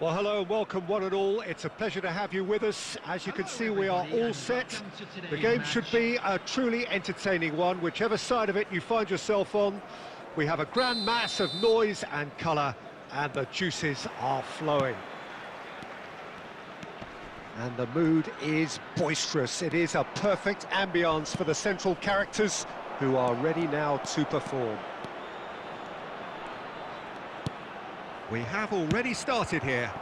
Well, hello and welcome one and all. It's a pleasure to have you with us. As you can see, we are all set. The game should be a truly entertaining one, whichever side of it you find yourself on. We have a grand mass of noise and colour, and the juices are flowing. And the mood is boisterous. It is a perfect ambience for the central characters who are ready now to perform. We have already started here.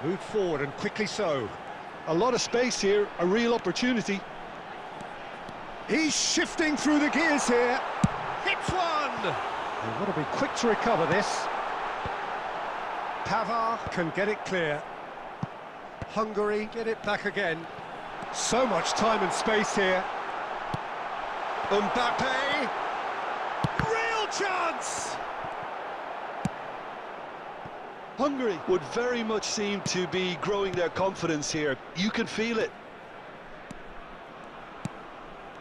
Moved forward and quickly so. A lot of space here, a real opportunity. He's shifting through the gears here. Hits one! They've got to be quick to recover this. Pavard can get it clear. Hungary get it back again. So much time and space here. Mbappe! Real chance! Hungary would very much seem to be growing their confidence here. You can feel it.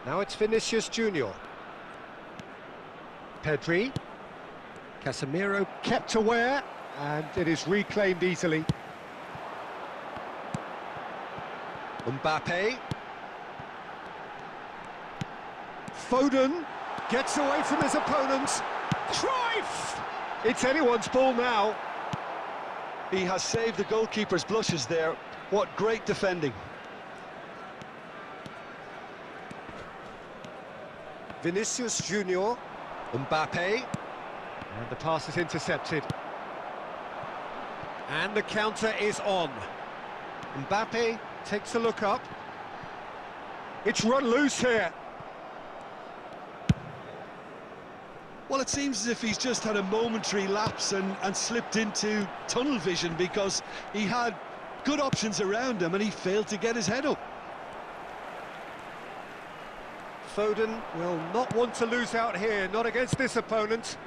Now it's Vinicius Junior. Pedri. Casemiro kept aware, and it is reclaimed easily. Mbappe. Foden gets away from his opponent. Cruyff! It's anyone's ball now. He has saved the goalkeeper's blushes there. What great defending. Vinicius Junior. Mbappe. And the pass is intercepted. And the counter is on. Mbappe takes a look up. It's run loose here. Well, it seems as if he's just had a momentary lapse and slipped into tunnel vision, because he had good options around him and he failed to get his head up. Foden will not want to lose out here, not against this opponent.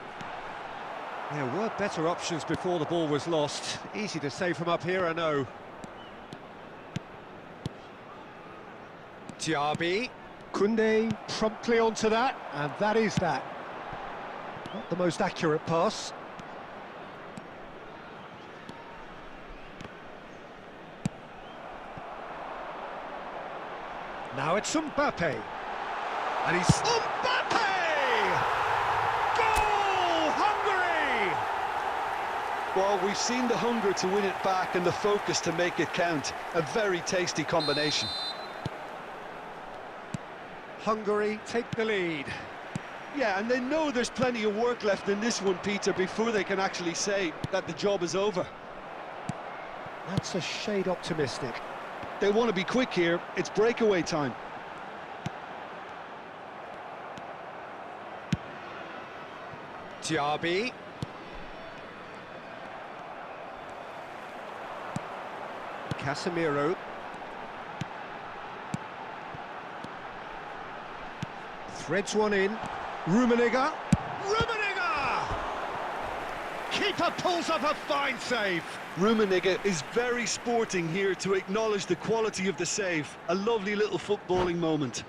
There were better options before the ball was lost. Easy to say from up here, I know. Diaby. Koundé promptly onto that, and that is that. Not the most accurate pass. Now it's Mbappe. And he's... Mbappe! Goal! Hungary! Well, we've seen the hunger to win it back and the focus to make it count. A very tasty combination. Hungary take the lead. Yeah, and they know there's plenty of work left in this one, Peter, before they can actually say that the job is over. That's a shade optimistic. They want to be quick here. It's breakaway time. Diaby. Casemiro. Threads one in. Rummenigge. Rummenigge! Keeper pulls up a fine save. Rummenigge is very sporting here to acknowledge the quality of the save. A lovely little footballing moment.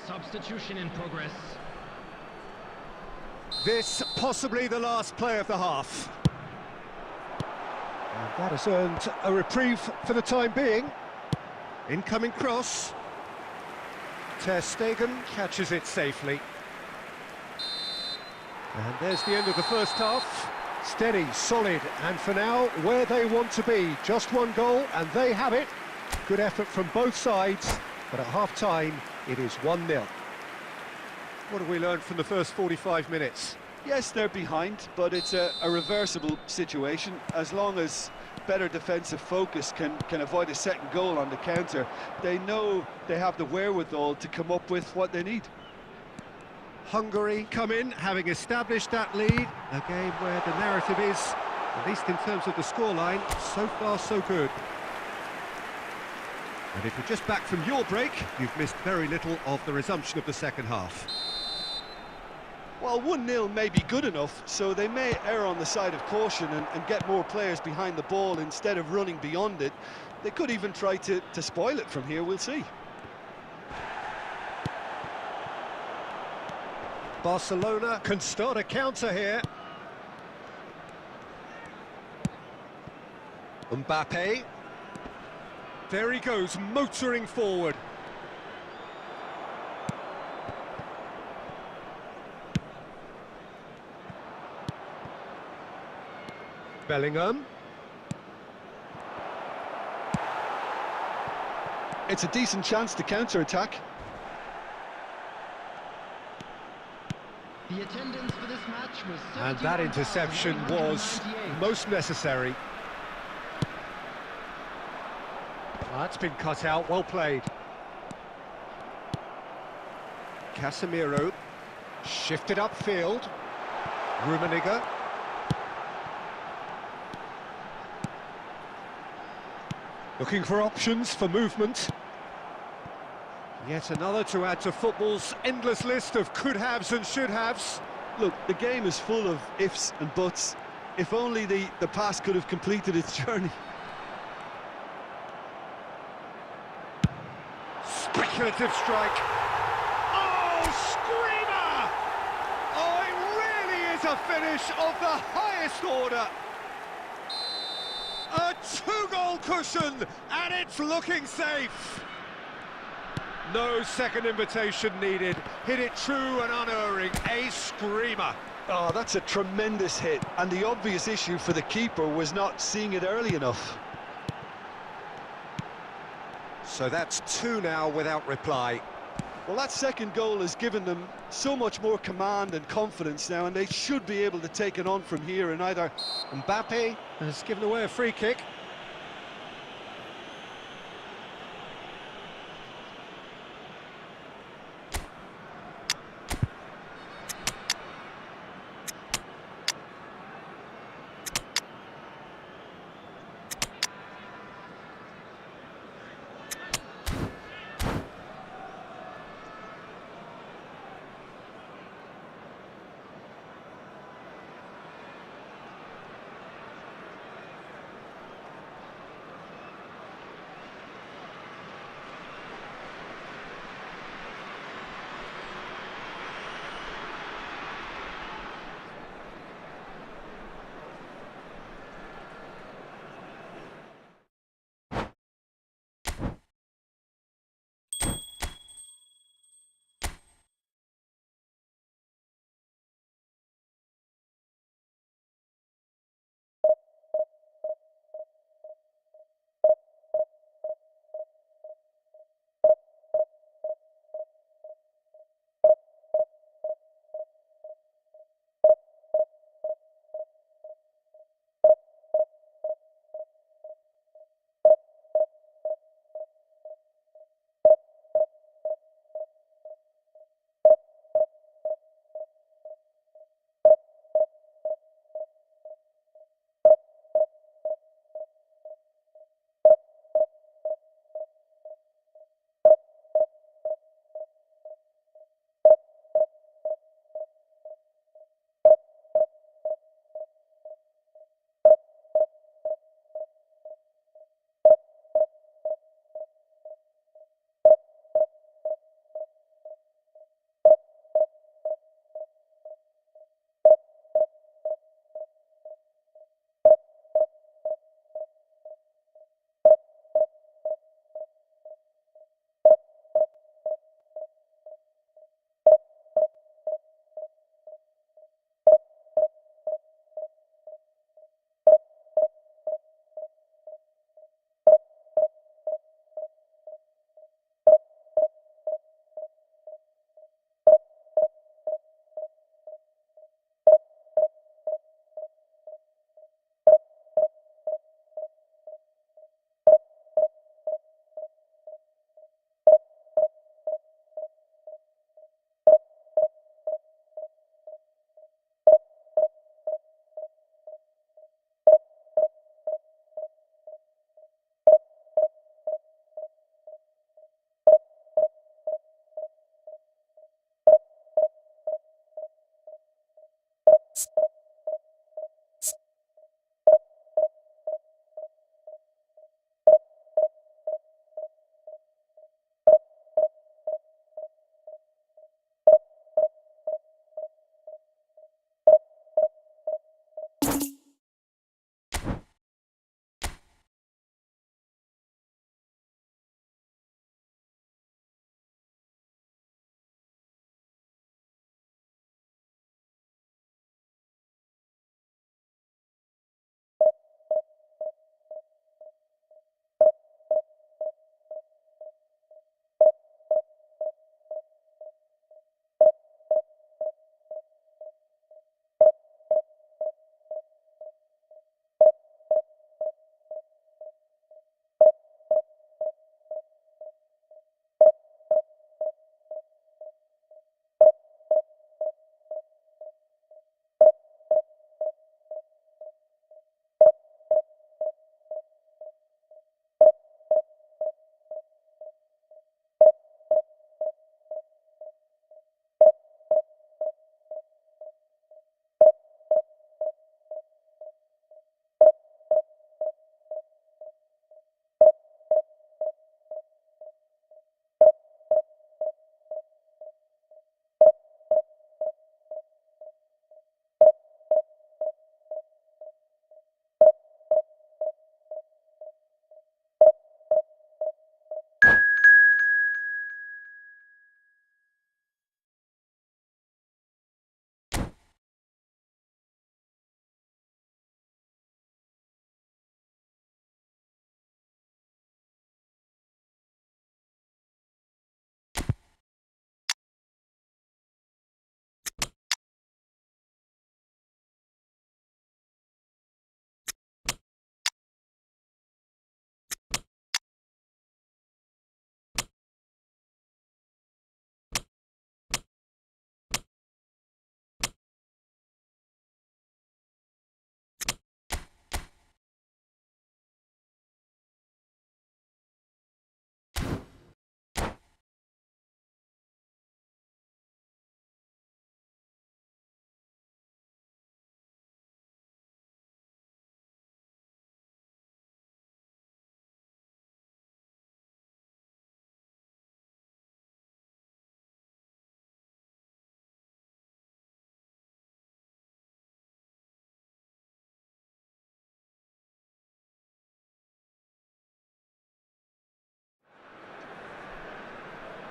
Substitution in progress. This possibly the last play of the half. And that has earned a reprieve for the time being. Incoming cross. Ter Stegen catches it safely. And there's the end of the first half. Steady, solid, and for now, where they want to be. Just one goal, and they have it. Good effort from both sides, but at half-time, it is 1-0. What have we learned from the first 45 minutes? Yes, they're behind, but it's a reversible situation. As long as better defensive focus can avoid a second goal on the counter, they know they have the wherewithal to come up with what they need. Hungary come in, having established that lead. A game where the narrative is, at least in terms of the scoreline, so far so good. And if you're just back from your break, you've missed very little of the resumption of the second half. Well, 1-0 may be good enough, so they may err on the side of caution and get more players behind the ball instead of running beyond it. They could even try to spoil it from here, we'll see. Barcelona can start a counter here. Mbappe. There he goes, motoring forward. Bellingham. It's a decent chance to counter-attack. The attendance for this match was And that interception was most necessary. That's been cut out, well played. Casemiro shifted upfield. Rummenigge. Looking for options for movement. Yet another to add to football's endless list of could-haves and should-haves. Look, the game is full of ifs and buts. If only the pass could have completed its journey. Speculative strike. Oh, screamer! Oh, it really is a finish of the highest order. A two-goal cushion, and it's looking safe. No second invitation needed. Hit it true and unerring. A screamer. Oh, that's a tremendous hit, and the obvious issue for the keeper was not seeing it early enough. So that's two now without reply. Well, that second goal has given them so much more command and confidence now, and they should be able to take it on from here. And either Mbappe has given away a free kick.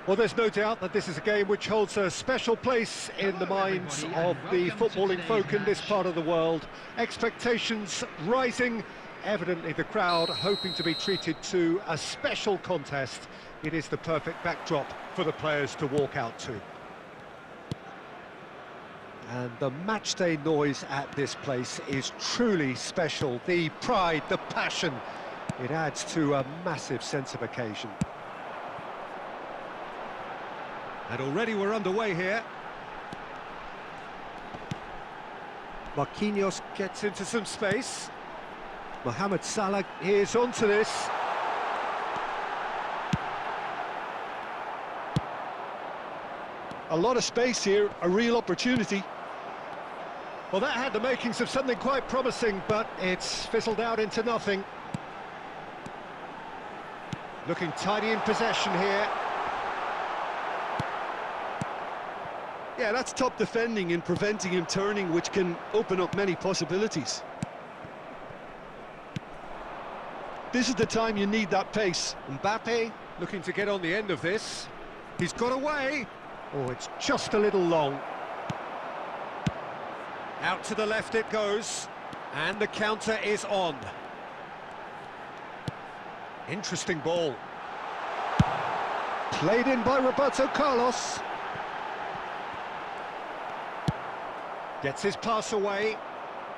Well, there's no doubt that this is a game which holds a special place in the minds of the footballing folk in this part of the world. Expectations rising, evidently the crowd hoping to be treated to a special contest. It is the perfect backdrop for the players to walk out to. And the matchday noise at this place is truly special. The pride, the passion, it adds to a massive sense of occasion. And already we're underway here. Marquinhos gets into some space. Mohamed Salah is onto this. A lot of space here, a real opportunity. Well, that had the makings of something quite promising, but it's fizzled out into nothing. Looking tidy in possession here. Yeah, that's top defending and preventing him turning, which can open up many possibilities. This is the time you need that pace. Mbappe looking to get on the end of this. He's got away. Oh, it's just a little long. Out to the left it goes. And the counter is on. Interesting ball. Played in by Roberto Carlos. Gets his pass away.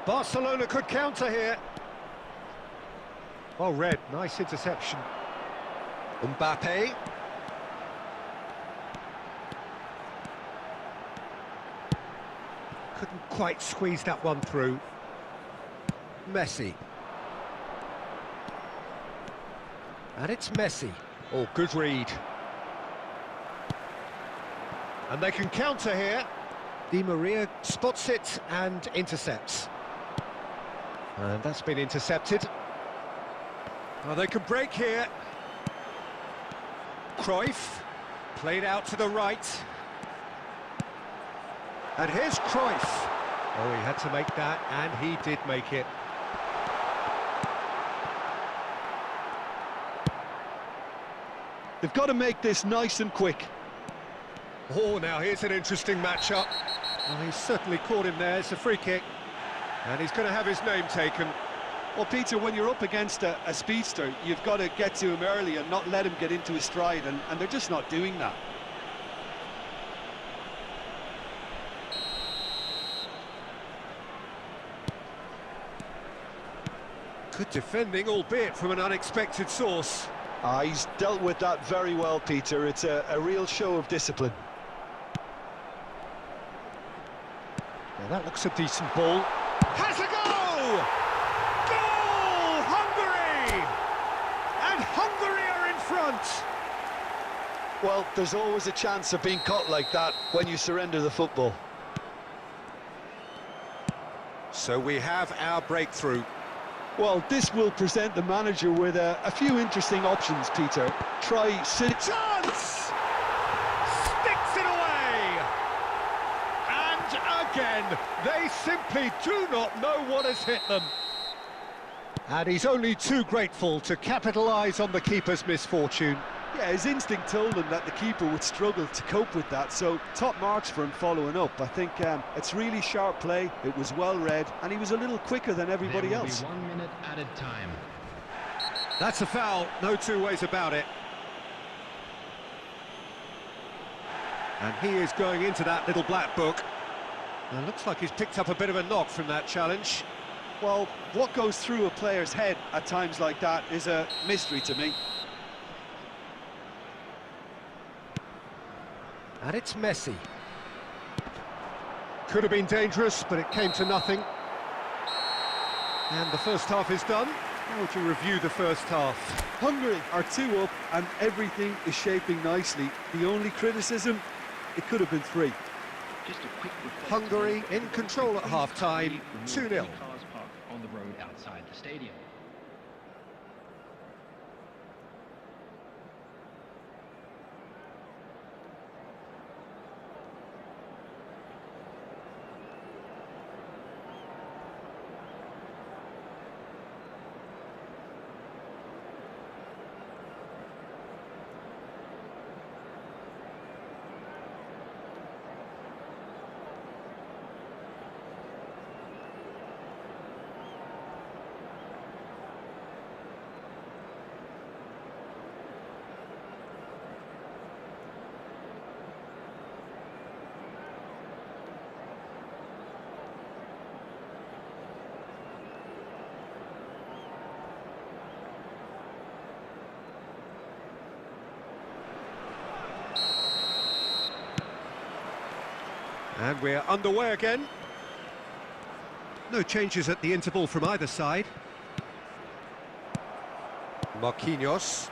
Barcelona could counter here. Well read, nice interception. Mbappe. Couldn't quite squeeze that one through. Messi. And it's Messi. Oh, good read. And they can counter here. Di Maria spots it and intercepts. And that's been intercepted. Oh, they can break here. Cruyff, played out to the right. And here's Cruyff. Oh, he had to make that, and he did make it. They've got to make this nice and quick. Oh, now here's an interesting matchup. Well, he's certainly caught him there. It's a free kick. And he's going to have his name taken. Well, Peter, when you're up against a speedster, you've got to get to him early and not let him get into his stride, and they're just not doing that. Good defending, albeit from an unexpected source. He's dealt with that very well, Peter. It's a real show of discipline. Now that looks a decent ball. Has a go! Goal! Hungary! And Hungary are in front! Well, there's always a chance of being caught like that when you surrender the football. So we have our breakthrough. Well, this will present the manager with a few interesting options, Peter. Try sit. Chance! Sticks it away! And again, they simply do not know what has hit them. And he's only too grateful to capitalise on the keeper's misfortune. Yeah, his instinct told him that the keeper would struggle to cope with that, so top marks for him following up. I think it's really sharp play, it was well read, and he was a little quicker than everybody else. 1 minute added time. That's a foul, no two ways about it. And he is going into that little black book. And looks like he's picked up a bit of a knock from that challenge. Well, what goes through a player's head at times like that is a mystery to me. And it's Messi. Could have been dangerous, but it came to nothing. And the first half is done. How would you review the first half? Hungary are 2 up and everything is shaping nicely. The only criticism, it could have been 3. Just a quick request. Hungary in control at half-time, 2-0. Cars parked on the road outside the stadium. And we're underway again. No changes at the interval from either side. Marquinhos.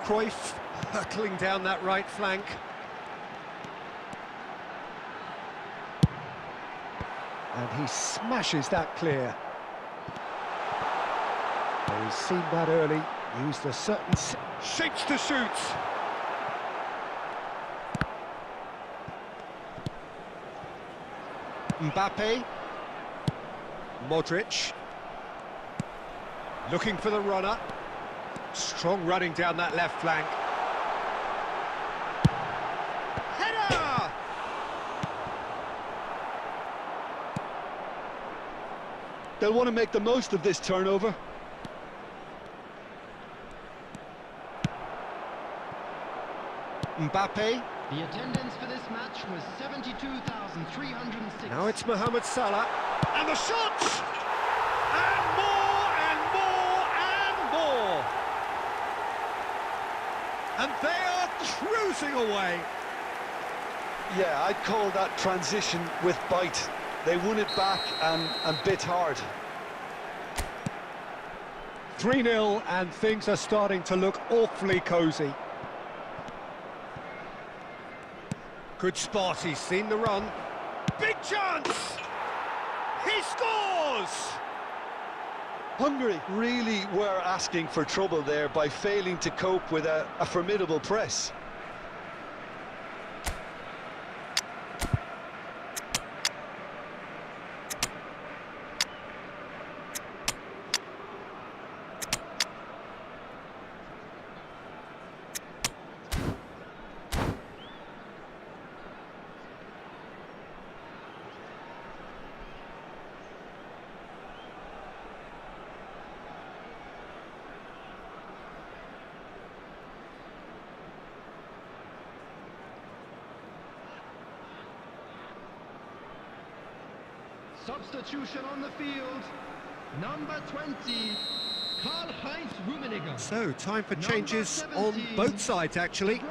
Cruyff hurtling down that right flank. And he smashes that clear. Well, he's seen that early, used a certain... shapes to shoot! Mbappe. Modric. Looking for the runner. Strong running down that left flank. Header! They'll want to make the most of this turnover. Mbappe. The attendance for this match was 72,306. Now it's Mohamed Salah. And the shot! And more and more and more! And they are cruising away. Yeah, I'd call that transition with bite. They won it back and bit hard. 3-0 and things are starting to look awfully cosy. Good spot, he's seen the run. Big chance! He scores! Hungary really were asking for trouble there by failing to cope with a formidable press. Substitution on the field. Number 20, Karl-Heinz Rummenigge. So, time for changes on both sides, actually.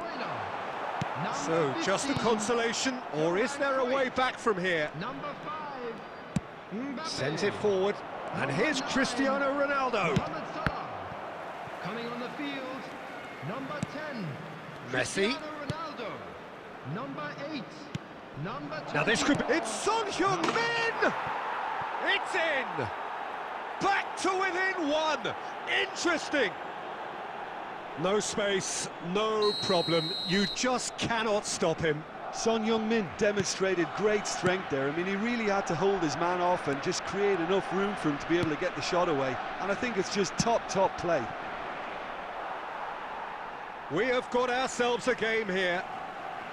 So, just a consolation, or is there a way back from here? Number 5, Sends it forward, and here's Cristiano Ronaldo. Mohamed Salah. Coming on the field, number 10, Messi. Cristiano Ronaldo. Number 8, number 10. Now this could be... It's Son Heung-min! It's in! Back to within one! Interesting! No space, no problem. You just cannot stop him. Son Heung-min demonstrated great strength there. I mean, he really had to hold his man off and just create enough room for him to be able to get the shot away. And I think it's just top play. We have got ourselves a game here.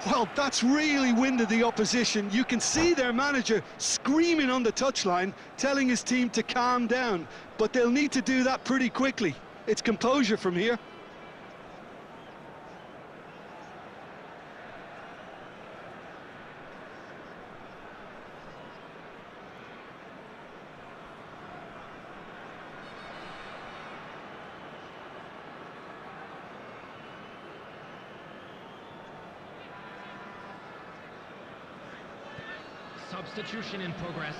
Well, that's really winded the opposition. You can see their manager screaming on the touchline, telling his team to calm down. But they'll need to do that pretty quickly. It's composure from here. Substitution in progress.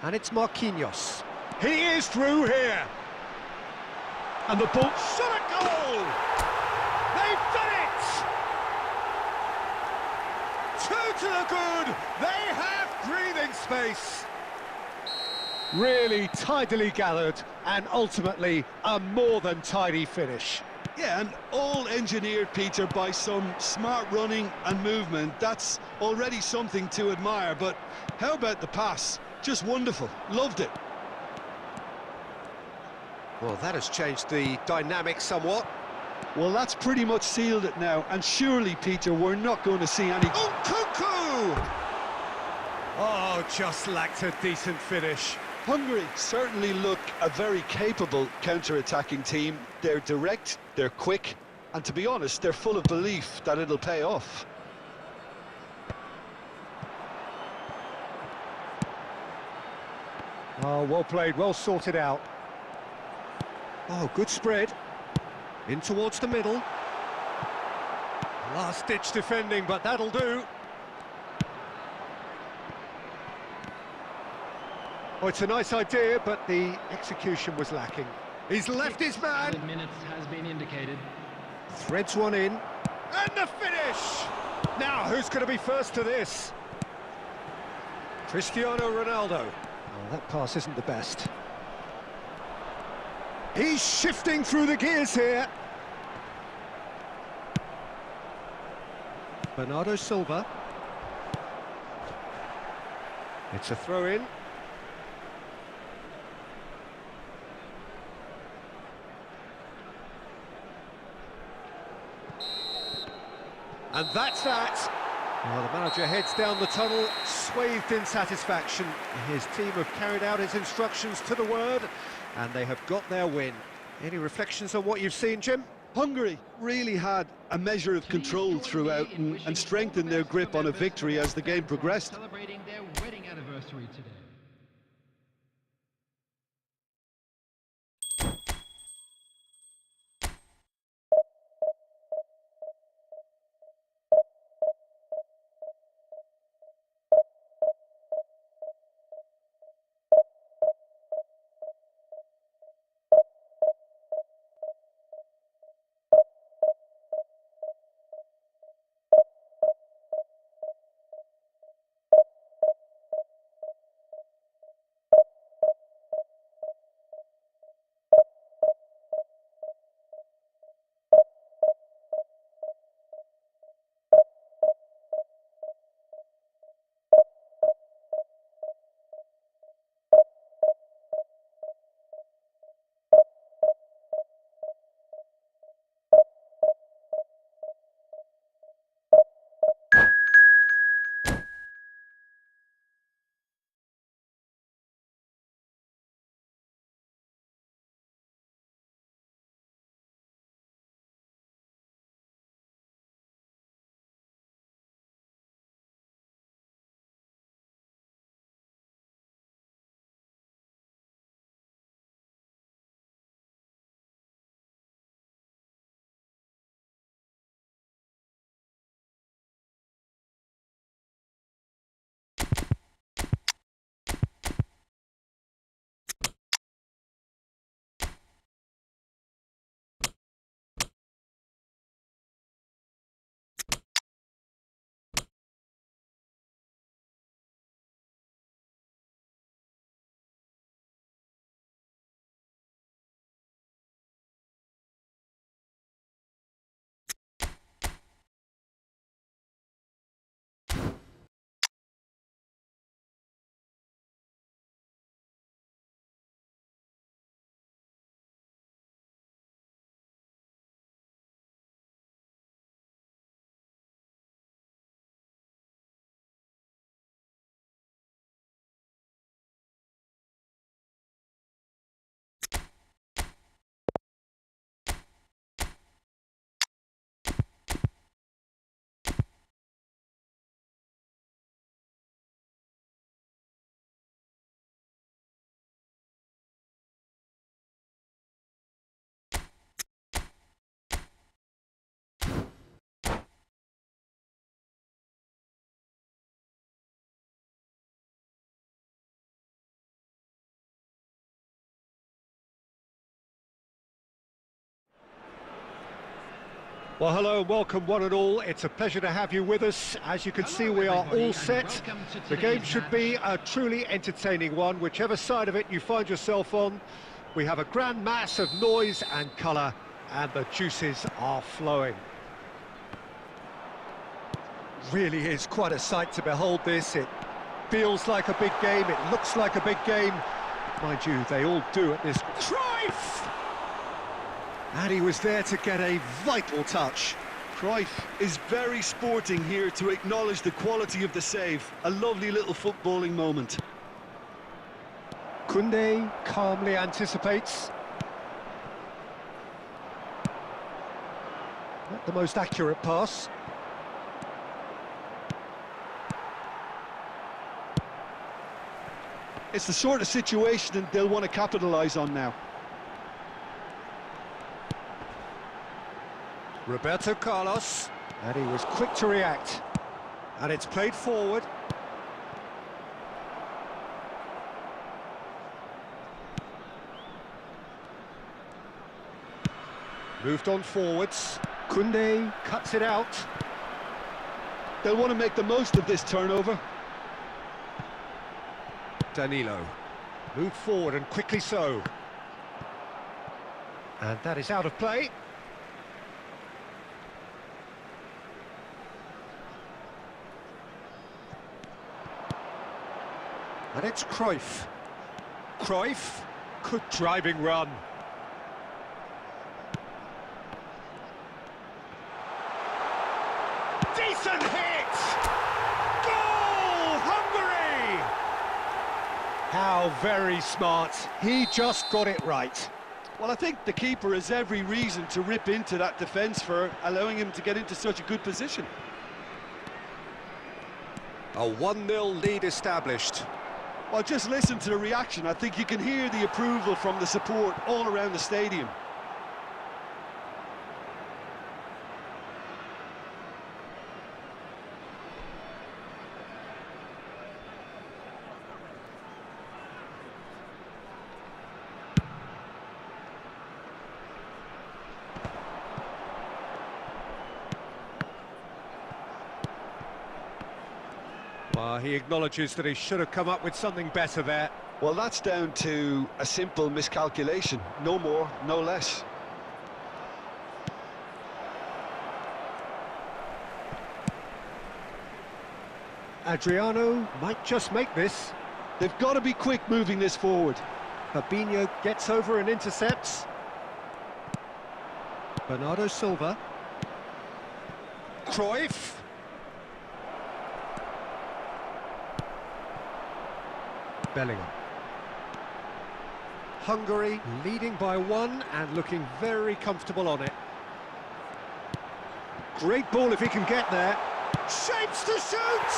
And it's Marquinhos. He is through here. And the ball shot a goal! They've done it! 2 to the good! They have breathing space. Really tidily gathered, and ultimately a more than tidy finish. Yeah, and all engineered, Peter, by some smart running and movement. That's already something to admire, but how about the pass? Just wonderful. Loved it. Well, that has changed the dynamic somewhat. Well, that's pretty much sealed it now, and surely, Peter, we're not going to see any... Oh, Cuckoo! Oh, just lacked a decent finish. Hungary certainly look a very capable counter-attacking team. They're direct, they're quick, and to be honest, they're full of belief that it'll pay off. Oh, well played, well sorted out. Oh, good spread. In towards the middle. Last-ditch defending, but that'll do. Oh, it's a nice idea, but the execution was lacking. He's left his man. Added minutes has been indicated. Threads one in. And the finish! Now, who's going to be first to this? Cristiano Ronaldo. Oh, that pass isn't the best. He's shifting through the gears here. Bernardo Silva. It's a throw-in. And that's that. Well, the manager heads down the tunnel, swathed in satisfaction. His team have carried out his instructions to the word, and they have got their win. Any reflections on what you've seen, Jim? Hungary really had a measure of control throughout and strengthened their grip on a victory as the game progressed. Celebrating their wedding anniversary today. Well, hello and welcome one and all. It's a pleasure to have you with us. As you can see, we are all set. The game should be a truly entertaining one, whichever side of it you find yourself on. We have a grand mass of noise and colour, and the juices are flowing. Really is quite a sight to behold this. It feels like a big game, it looks like a big game. Mind you, they all do at this. Cruyff! And he was there to get a vital touch. Cruyff is very sporting here to acknowledge the quality of the save. A lovely little footballing moment. Koundé calmly anticipates. Not the most accurate pass. It's the sort of situation that they'll want to capitalise on now. Roberto Carlos, and he was quick to react. And it's played forward. Moved on forwards. Koundé cuts it out. They'll want to make the most of this turnover. Danilo. Moved forward and quickly so. And that is out of play. And it's Cruyff. Cruyff. Good driving run. Decent hit! Goal! Hungary! How very smart. He just got it right. Well, I think the keeper has every reason to rip into that defence for allowing him to get into such a good position. A 1-0 lead established. Well, just listen to the reaction. I think you can hear the approval from the support all around the stadium. Well, he acknowledges that he should have come up with something better there. Well, that's down to a simple miscalculation. No more, no less. Adriano might just make this. They've got to be quick moving this forward. Fabinho gets over and intercepts. Bernardo Silva. Cruyff. Bellingham. Hungary leading by 1 and looking very comfortable on it. Great ball if he can get there. Shapes to shoot!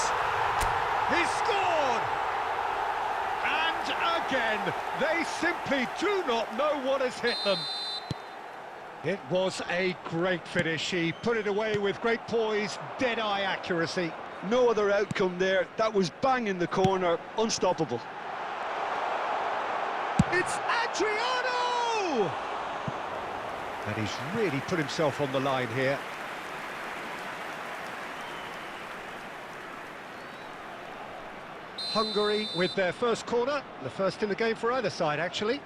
He scored! And again, they simply do not know what has hit them. It was a great finish. He put it away with great poise, dead-eye accuracy. No other outcome there. That was bang in the corner, unstoppable. It's Adriano! And he's really put himself on the line here. Hungary with their first corner, the first in the game for either side, actually.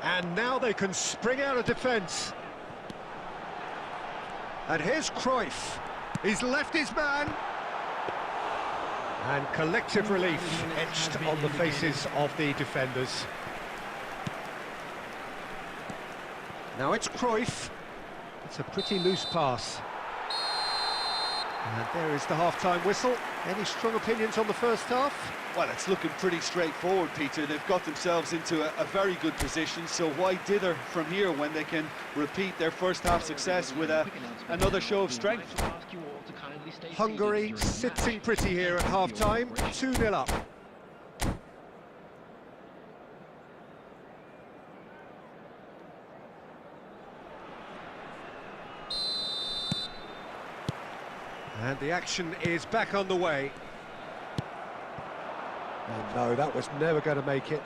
And now they can spring out of defence. And here's Cruyff. He's left his man. And collective relief etched on the faces of the defenders. Now it's Cruyff. It's a pretty loose pass. And there is the half-time whistle. Any strong opinions on the first half? Well, it's looking pretty straightforward, Peter. They've got themselves into a very good position, so why dither from here when they can repeat their first half success with another show of strength? Hungary sitting pretty here at half-time, 2-0 up. And the action is back on the way. And no, that was never going to make it.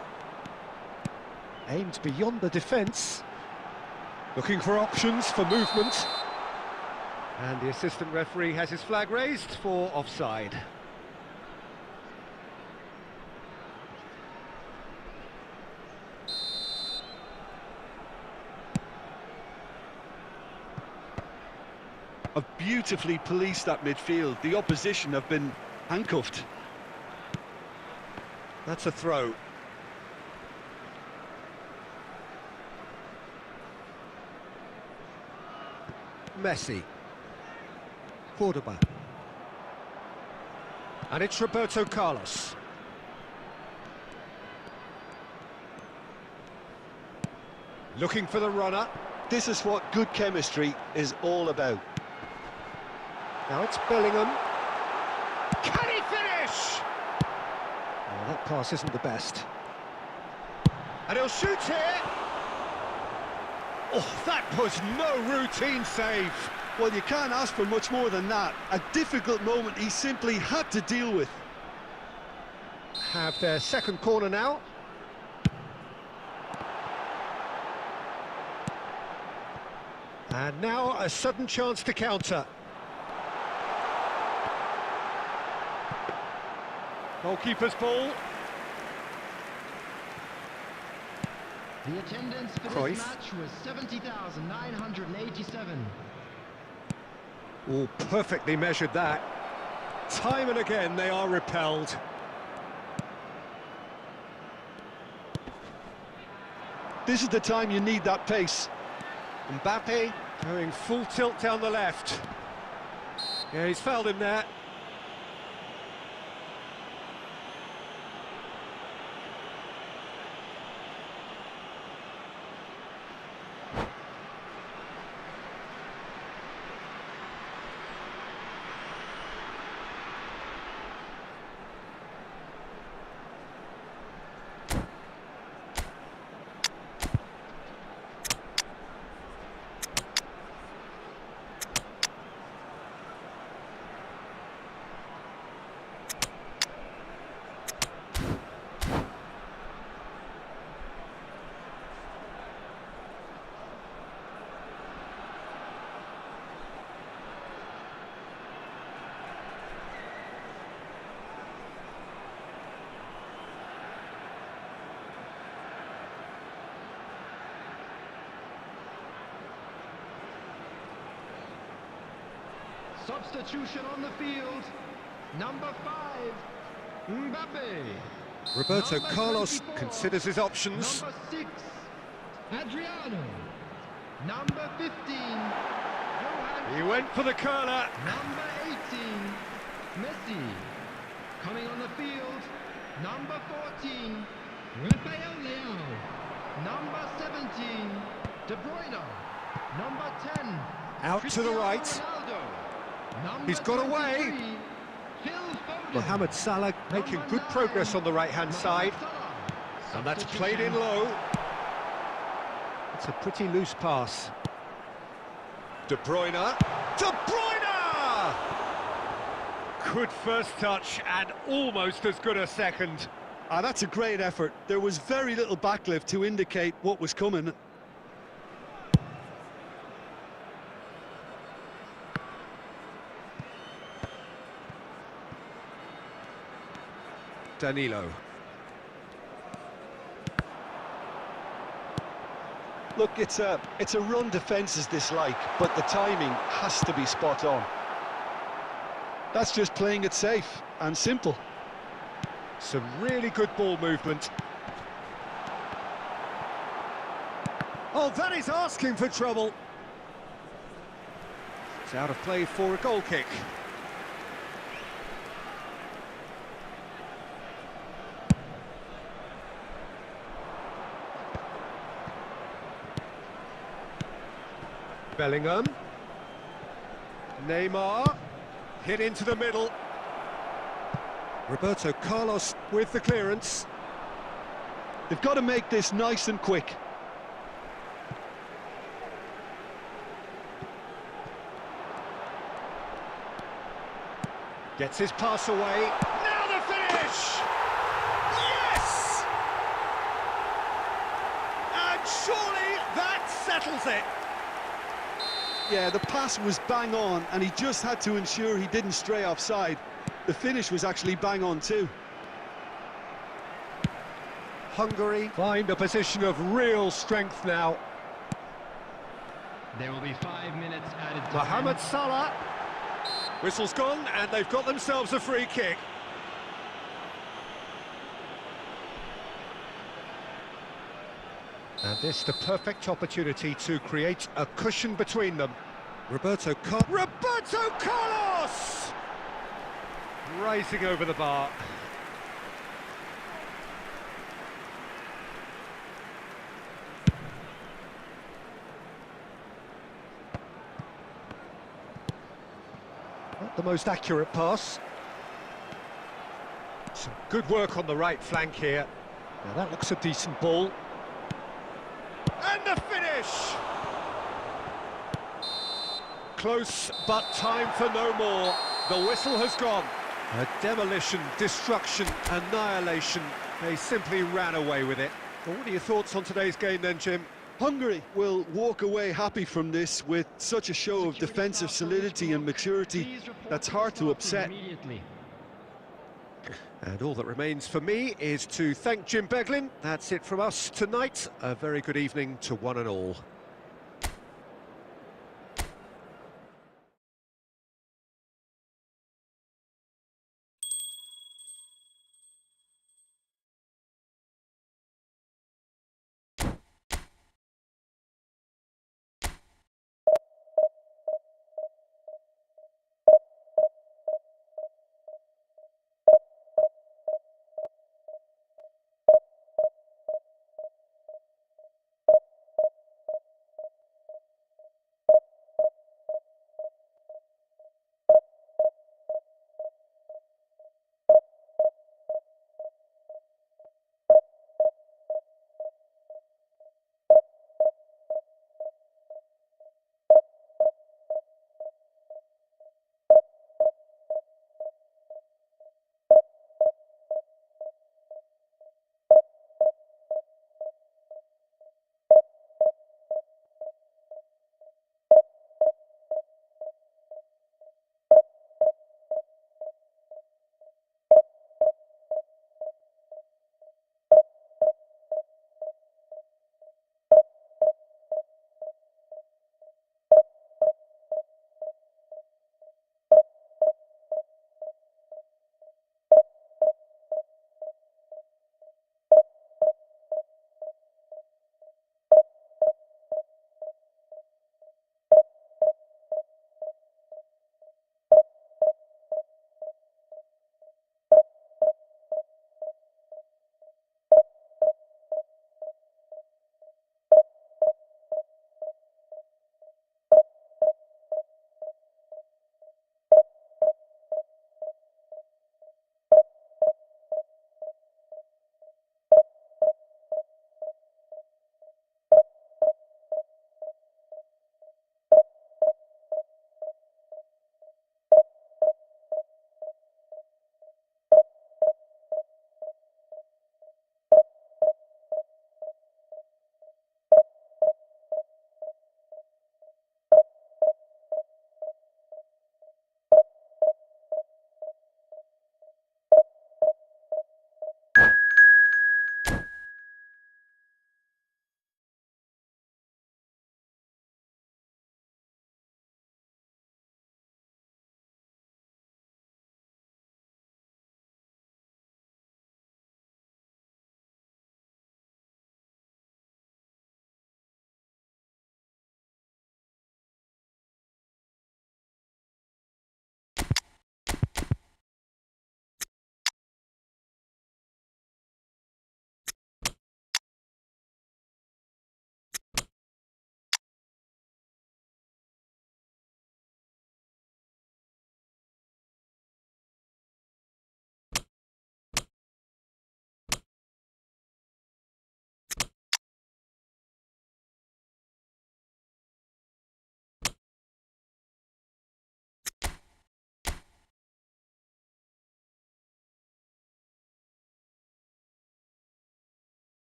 Aimed beyond the defence. Looking for options for movement. And the assistant referee has his flag raised for offside. Have beautifully policed that midfield. The opposition have been handcuffed. That's a throw. Messi. Cordoba. And it's Roberto Carlos. Looking for the runner. This is what good chemistry is all about. Now it's Bellingham. Can he finish? Oh, that pass isn't the best. And he'll shoot here. Oh, that was no routine save. Well, you can't ask for much more than that. A difficult moment he simply had to deal with. Have their second corner now. And now a sudden chance to counter. Goalkeeper's ball. The attendance for Cruyff. this match was 70,987. Oh, perfectly measured that. Time and again they are repelled. This is the time you need that pace. Mbappe going full tilt down the left. Yeah, he's fouled him there. Substitution on the field. Number 5, Mbappe. Roberto Number Carlos 24, considers his options. Number 6, Adriano. Number 15, Johan. He went for the curler. Number 18, Messi. Coming on the field, number 14, Rafael Leao. Number 17, De Bruyne. Number 10, Out to the Cristiano right. Ronaldo. Number He's got away. 23, Phil Foden. Mohamed Salah making Number good 9, progress on the right-hand side. Mohamed Salah. And that's played in low. It's a pretty loose pass. De Bruyne. De Bruyne! Good first touch and almost as good a second. Ah, that's a great effort. There was very little backlift to indicate what was coming. Danilo. Look, it's a run defence is dislike, but the timing has to be spot on. That's just playing it safe and simple. Some really good ball movement. Oh, that is asking for trouble. It's out of play for a goal kick. Bellingham. Neymar. Hit into the middle. Roberto Carlos with the clearance. They've got to make this nice and quick. Gets his pass away. Now the finish! Yes! And surely that settles it. Yeah, the pass was bang on, and he just had to ensure he didn't stray offside. The finish was actually bang on too. Hungary find a position of real strength now. There will be 5 minutes added to Mohamed Salah. Whistle's gone, and they've got themselves a free kick. And this the perfect opportunity to create a cushion between them. Roberto Carlos! Rising over the bar. Not the most accurate pass. Some good work on the right flank here. Now that looks a decent ball. And the finish! Close, but time for no more. The whistle has gone. A demolition, destruction, annihilation. They simply ran away with it. Well, what are your thoughts on today's game then, Jim? Hungary will walk away happy from this with such a show of defensive solidity and maturity that's hard to upset. And all that remains for me is to thank Jim Beglin. That's it from us tonight. A very good evening to one and all.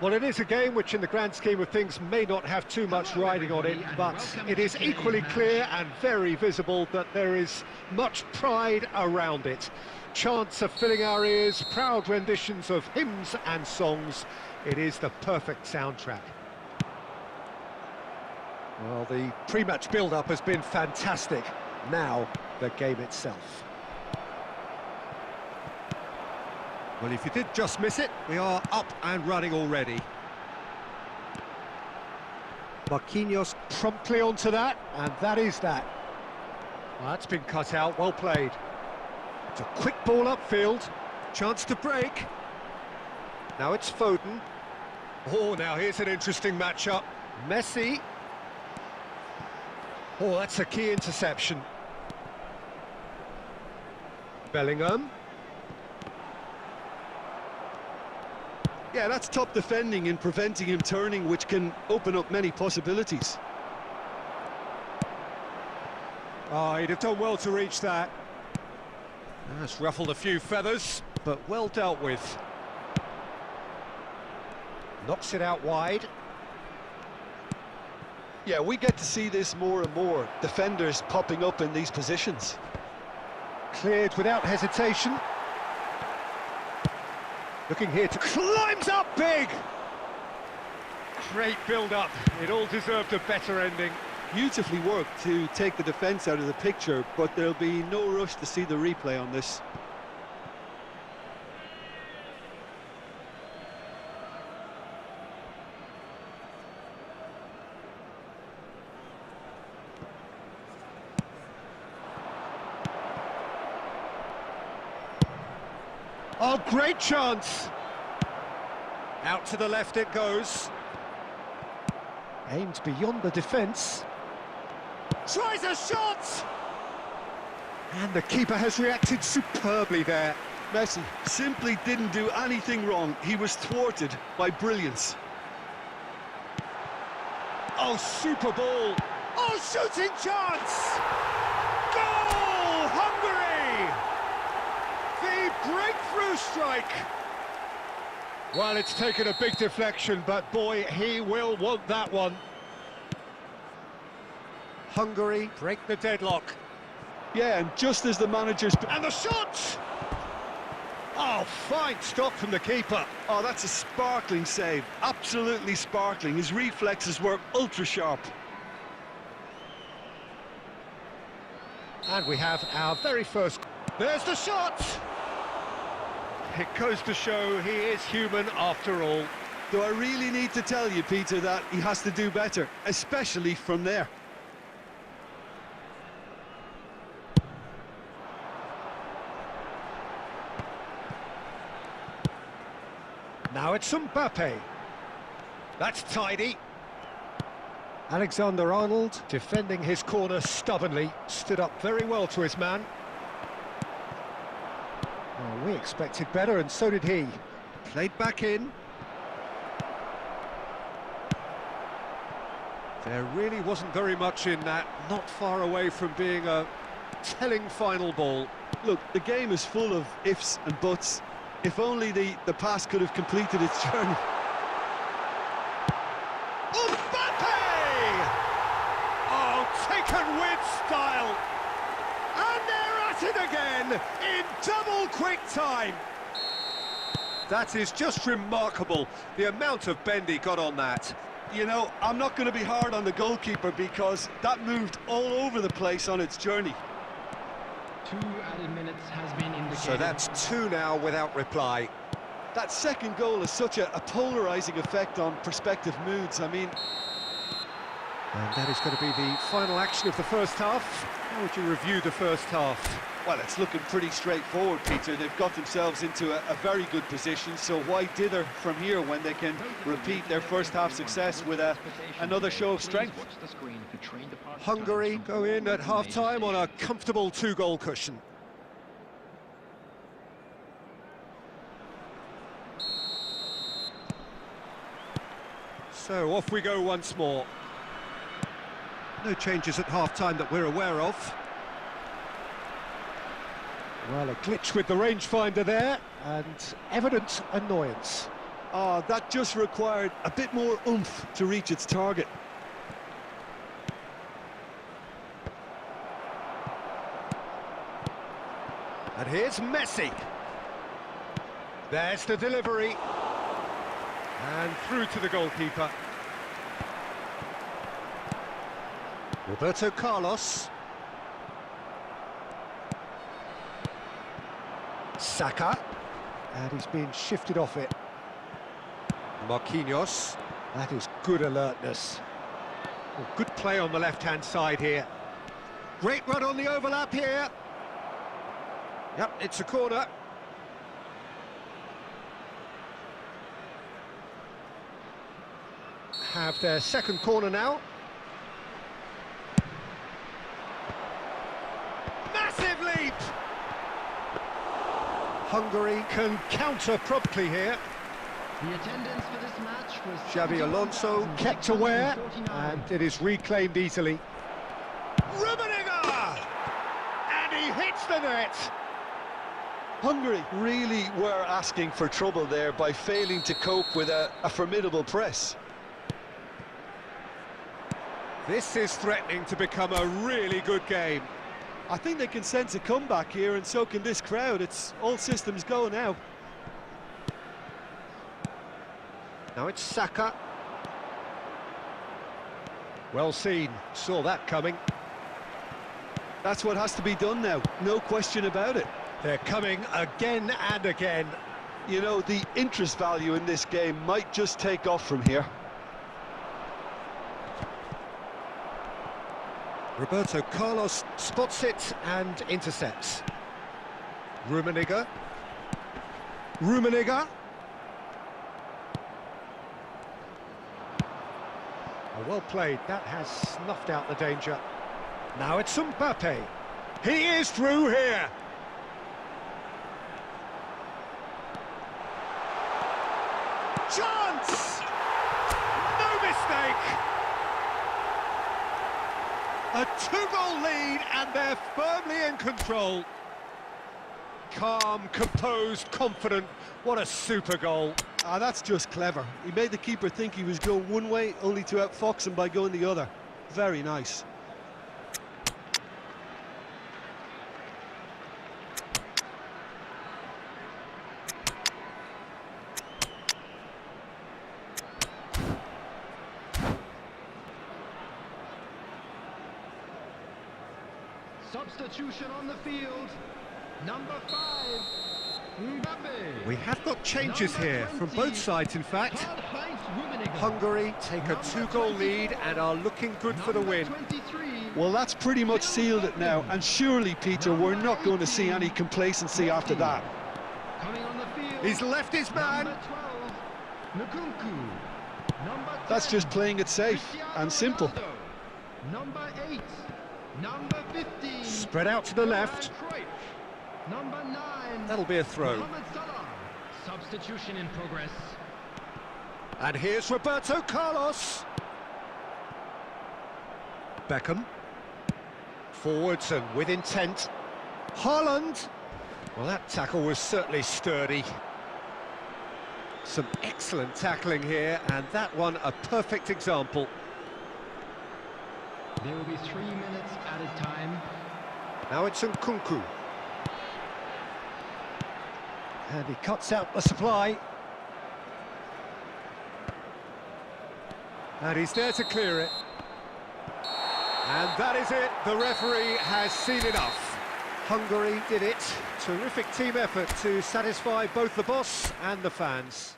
Well, it is a game which in the grand scheme of things may not have too much riding on it, but it is equally clear and very visible that there is much pride around it. Chants are filling our ears, proud renditions of hymns and songs. It is the perfect soundtrack. Well, the pre-match build-up has been fantastic. Now, the game itself. Well, if you did just miss it, we are up and running already. Marquinhos promptly onto that, and that is that. Well, that's been cut out, well played. Just a quick ball upfield. Chance to break. Now it's Foden. Oh, now here's an interesting matchup. Messi. Oh, that's a key interception. Bellingham. Yeah, that's top defending and preventing him turning, which can open up many possibilities. Oh, he'd have done well to reach that. That's ruffled a few feathers, but well dealt with. Knocks it out wide. Yeah, we get to see this more and more. Defenders popping up in these positions. Cleared without hesitation. Looking here to... climbs up big! Great build-up. It all deserved a better ending. Beautifully worked to take the defence out of the picture, but there'll be no rush to see the replay on this. Oh, great chance! Out to the left it goes. Aimed beyond the defence. Tries a shot! And the keeper has reacted superbly there. Messi simply didn't do anything wrong. He was thwarted by brilliance. Oh, super ball! Oh, shooting chance! Goal! Hungary! The breakthrough strike! Well, it's taken a big deflection, but boy, he will want that one. Hungary break the deadlock. Yeah, and just as the manager's... And the shot! Oh, fine stop from the keeper. Oh, that's a sparkling save. Absolutely sparkling. His reflexes were ultra-sharp. And we have our very first... There's the shot! It goes to show he is human after all. Do I really need to tell you, Peter, that he has to do better, especially from there? Now it's Mbappe. That's tidy. Alexander-Arnold defending his corner stubbornly, stood up very well to his man. Well, we expected better, and so did he. Played back in. There really wasn't very much in that, not far away from being a telling final ball. Look, the game is full of ifs and buts. If only the pass could have completed its journey. Mbappe! Oh, taken with style. And they're at it again, in double quick time. That is just remarkable, the amount of bend he got on that. You know, I'm not going to be hard on the goalkeeper because that moved all over the place on its journey. 2 added minutes has been indicated. So that's 2 now without reply. That second goal has such a polarising effect on prospective moods. I mean... And that is going to be the final action of the first half. How would you review the first half? Well, it's looking pretty straightforward, Peter. They've got themselves into a very good position, so why dither from here when they can repeat their first half success with another show of strength? Hungary go in at half-time on a comfortable 2-goal cushion. So off we go once more. No changes at half-time that we're aware of. Well, a glitch with the rangefinder there, and evident annoyance. Oh, that just required a bit more oomph to reach its target. And here's Messi. There's the delivery. And through to the goalkeeper. Roberto Carlos. Saka. And he's being shifted off it. Marquinhos. That is good alertness. Oh, good play on the left-hand side here. Great run on the overlap here. Yep, it's a corner. Have their second corner now. Massive leap! Hungary can counter promptly here. The attendance for this match was Xabi Alonso kept aware, 71,649. and it is reclaimed easily. Rummenigge! And he hits the net! Hungary really were asking for trouble there by failing to cope with a formidable press. This is threatening to become a really good game. I think they can sense a comeback here, and so can this crowd. It's all systems go now. Now it's Saka. Well seen, saw that coming. That's what has to be done now, no question about it. They're coming again and again. You know, the interest value in this game might just take off from here. Roberto Carlos spots it and intercepts. Rummenigge. Rummenigge. Oh, well played, that has snuffed out the danger. Now it's Mbappe. He is through here. Chance! No mistake! A two-goal lead, and they're firmly in control. Calm, composed, confident. What a super goal. Ah, that's just clever. He made the keeper think he was going one way, only to outfox him by going the other. Very nice. Substitution on the field. Number 5, Mbappe. We have got changes Number here from 20, both sides, in fact. Karl-Heinz Rummenigge. Hungary take a Number two-goal lead 24, and are looking good for the number win. 23, Well, that's pretty much sealed it now, and surely, Peter, we're not going to see any complacency after that. coming on the field. He's left his man. Number 12, Nkunku. Number 10, That's just playing it safe Cristiano and simple. Ronaldo. Number 8, number 15. Spread out to the left. Cruyff. Number 9. That'll be a throw. Mohamed Salah. Substitution in progress. And here's Roberto Carlos. Beckham. Forwards and with intent. Haaland. Well, that tackle was certainly sturdy. Some excellent tackling here, and that one a perfect example. There will be 3 minutes added time. Now it's Nkunku. And he cuts out the supply. And he's there to clear it. And that is it. The referee has seen enough. Hungary did it. Terrific team effort to satisfy both the boss and the fans.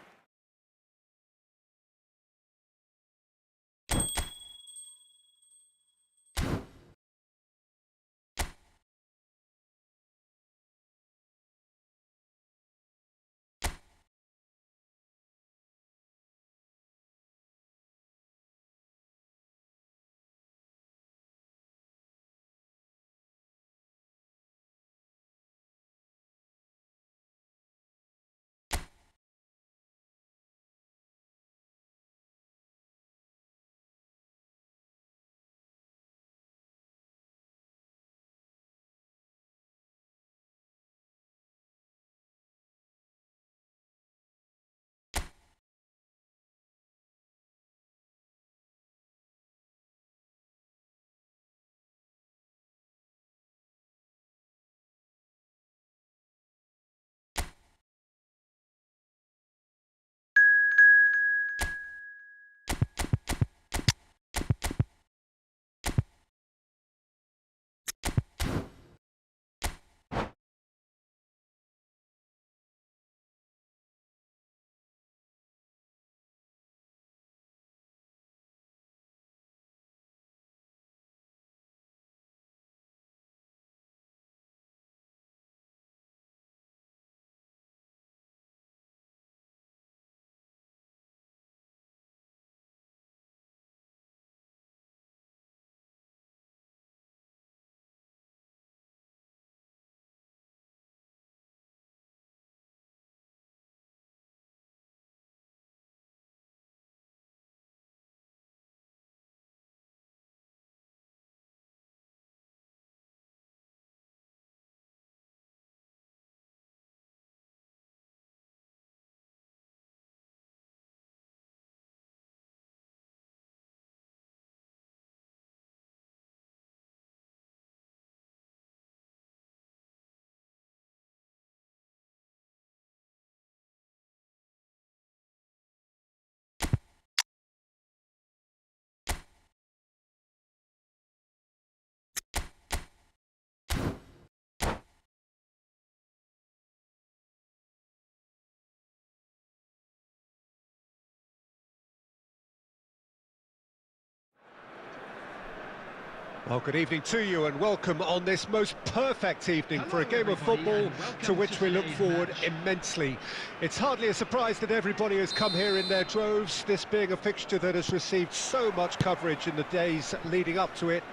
Well, good evening to you and welcome on this most perfect evening for a game of football to which we look forward immensely. It's hardly a surprise that everybody has come here in their droves, this being a fixture that has received so much coverage in the days leading up to it.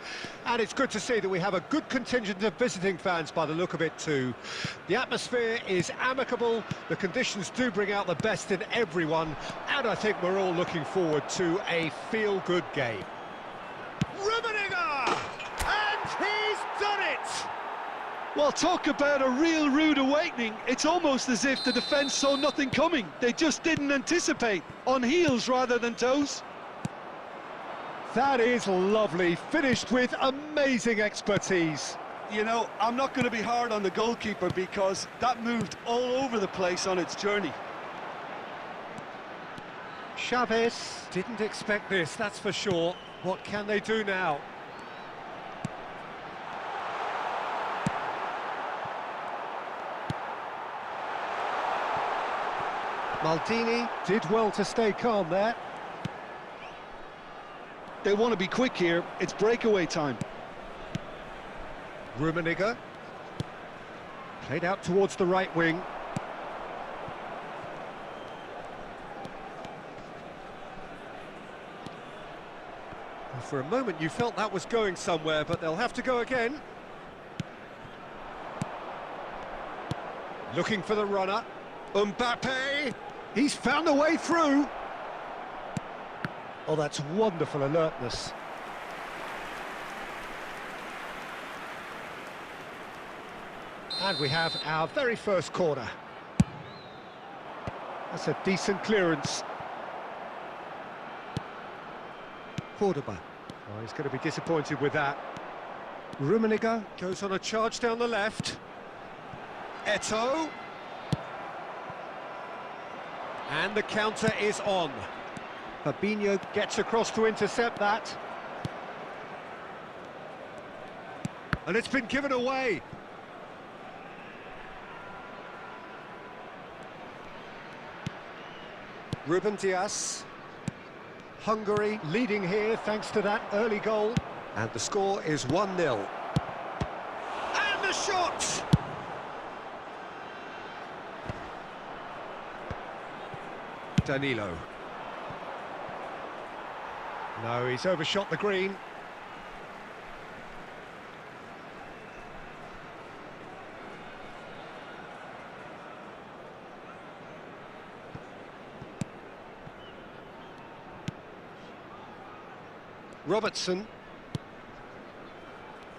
And it's good to see that we have a good contingent of visiting fans by the look of it too. The atmosphere is amicable, the conditions do bring out the best in everyone, and I think we're all looking forward to a feel-good game. Rummenigge! And he's done it! Well, talk about a real rude awakening. It's almost as if the defence saw nothing coming. They just didn't anticipate, on heels rather than toes. That is lovely, finished with amazing expertise. You know, I'm not going to be hard on the goalkeeper because that moved all over the place on its journey. Chavez didn't expect this, that's for sure. What can they do now? Maldini did well to stay calm there. They want to be quick here. It's breakaway time. Rummenigge played out towards the right wing. For a moment you felt that was going somewhere, but they'll have to go again. Looking for the runner. Mbappe! He's found a way through! Oh, that's wonderful alertness. And we have our very first corner. That's a decent clearance. Cordoba. Oh, he's going to be disappointed with that. Rummenigge goes on a charge down the left. Eto'o. And the counter is on. Fabinho gets across to intercept that. And it's been given away. Ruben Dias. Hungary leading here thanks to that early goal. And the score is 1-0. And the shot! Danilo. No, he's overshot the green. Robertson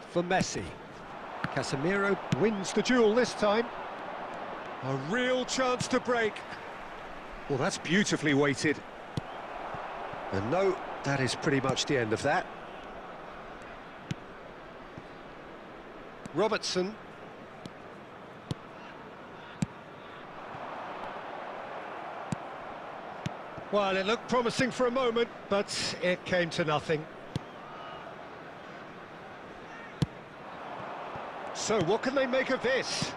for Messi. Casemiro wins the duel this time. A real chance to break. Well, that's beautifully weighted. And no, that is pretty much the end of that. Robertson. Well, it looked promising for a moment, but it came to nothing. So, what can they make of this?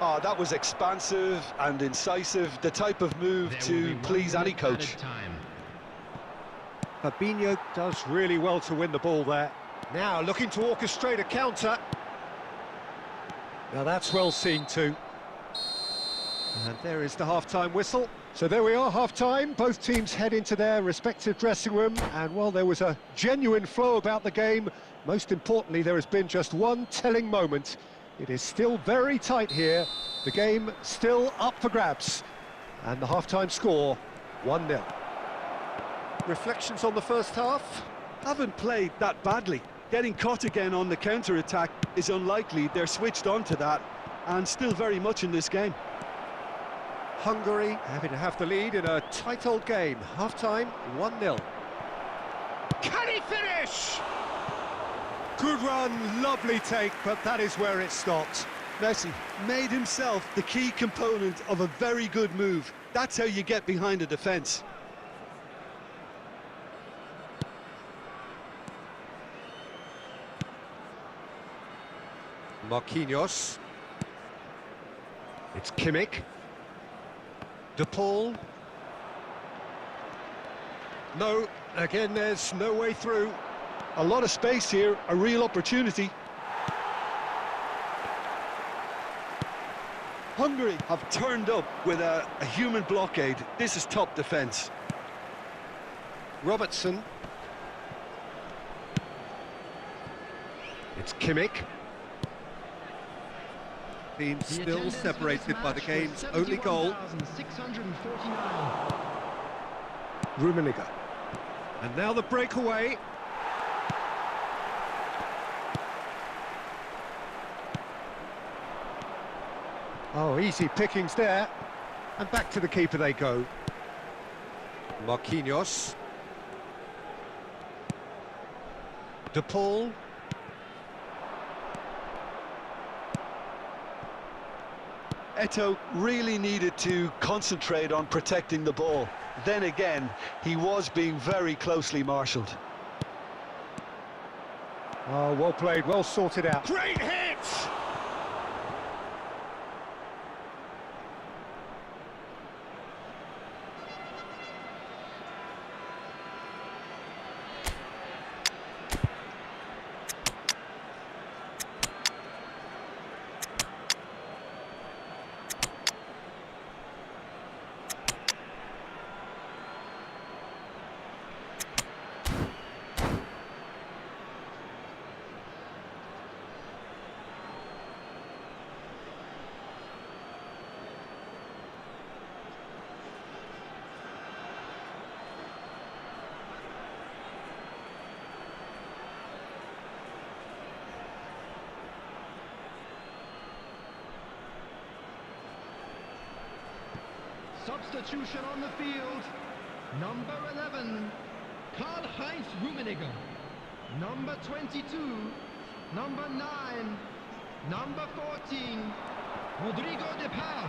Oh, that was expansive and incisive, the type of move to please any coach. Fabinho does really well to win the ball there. Now, looking to orchestrate a counter. Now, that's well seen too. And there is the half-time whistle. So there we are, half-time. Both teams head into their respective dressing room. And while there was a genuine flow about the game, most importantly, there has been just one telling moment. It is still very tight here. The game still up for grabs. And the half-time score, 1-0. Reflections on the first half? Haven't played that badly. Getting caught again on the counter-attack is unlikely. They're switched on to that and still very much in this game. Hungary having to have the lead in a tight old game. Half-time, 1-0. Can he finish? Good run, lovely take, but that is where it stopped. Messi made himself the key component of a very good move. That's how you get behind a defence. Marquinhos. It's Kimmich. De Paul. No, again there's no way through. A lot of space here, a real opportunity. Hungary have turned up with a human blockade. This is top defence. Robertson. It's Kimmich. Being still separated by the game's only goal. 649. Rummenigge. And now the breakaway. Oh, easy pickings there. And back to the keeper they go. Marquinhos. De Paul. Eto'o really needed to concentrate on protecting the ball. Then again, he was being very closely marshalled. Oh, well played, well sorted out. Great hit! Substitution on the field. Number 11, Karl-Heinz Rummenigge. Number 22, number 9, number 14, Rodrigo de Paul.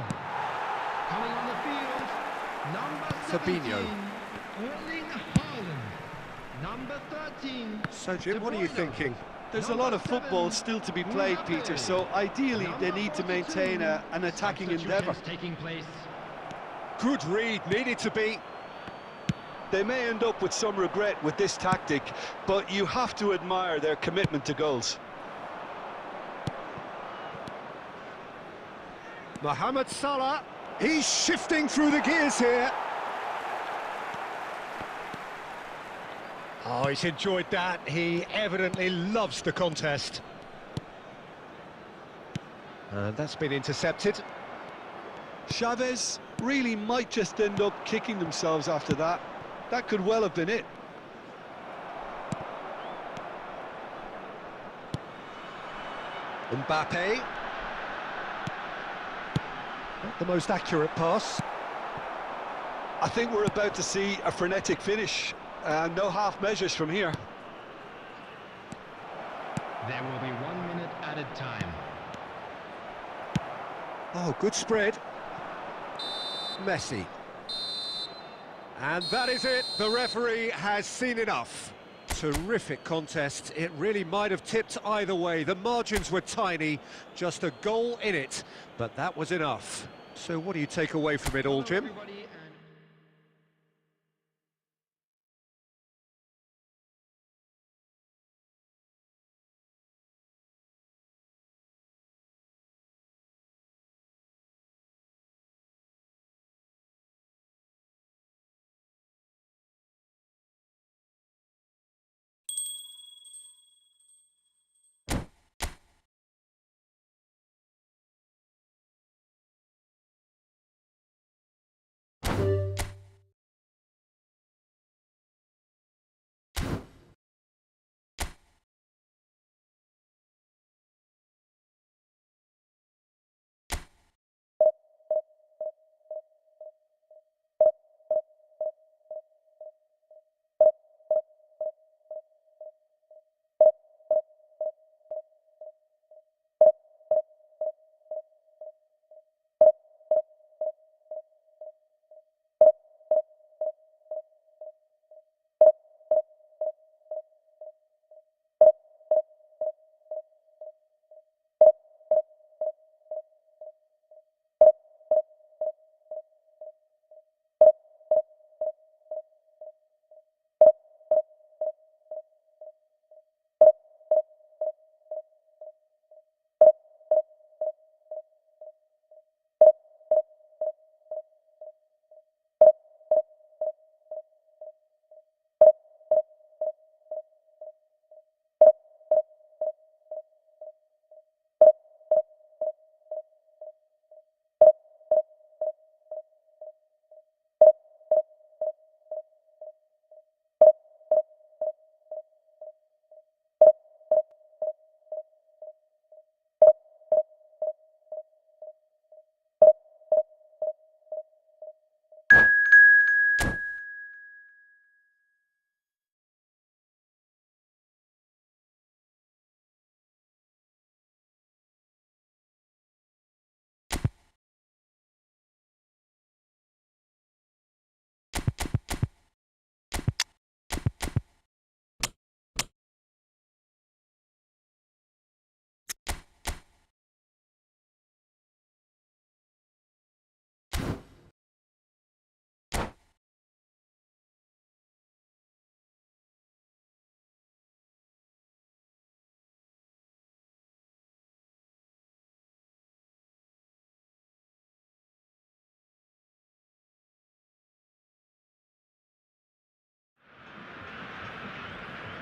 Coming on the field, number 17, Fabinho. Erling Haaland. Number 13. So, Jim, what are you thinking? There's a lot of football still to be played, Peter, so ideally they need to maintain an attacking endeavour. Taking place. Good read, needed to be. They may end up with some regret with this tactic, but you have to admire their commitment to goals. Mohamed Salah, he's shifting through the gears here. Oh, he's enjoyed that. He evidently loves the contest. And that's been intercepted. Chavez really might just end up kicking themselves after that. That could well have been it. Mbappe. Not the most accurate pass. I think we're about to see a frenetic finish. No half measures from here. There will be 1 minute added time. Oh, good spread. Messi. And that is it. The referee has seen enough. Terrific contest. It really might have tipped either way. The margins were tiny, just a goal in it, but that was enough. So what do you take away from it all, Jim?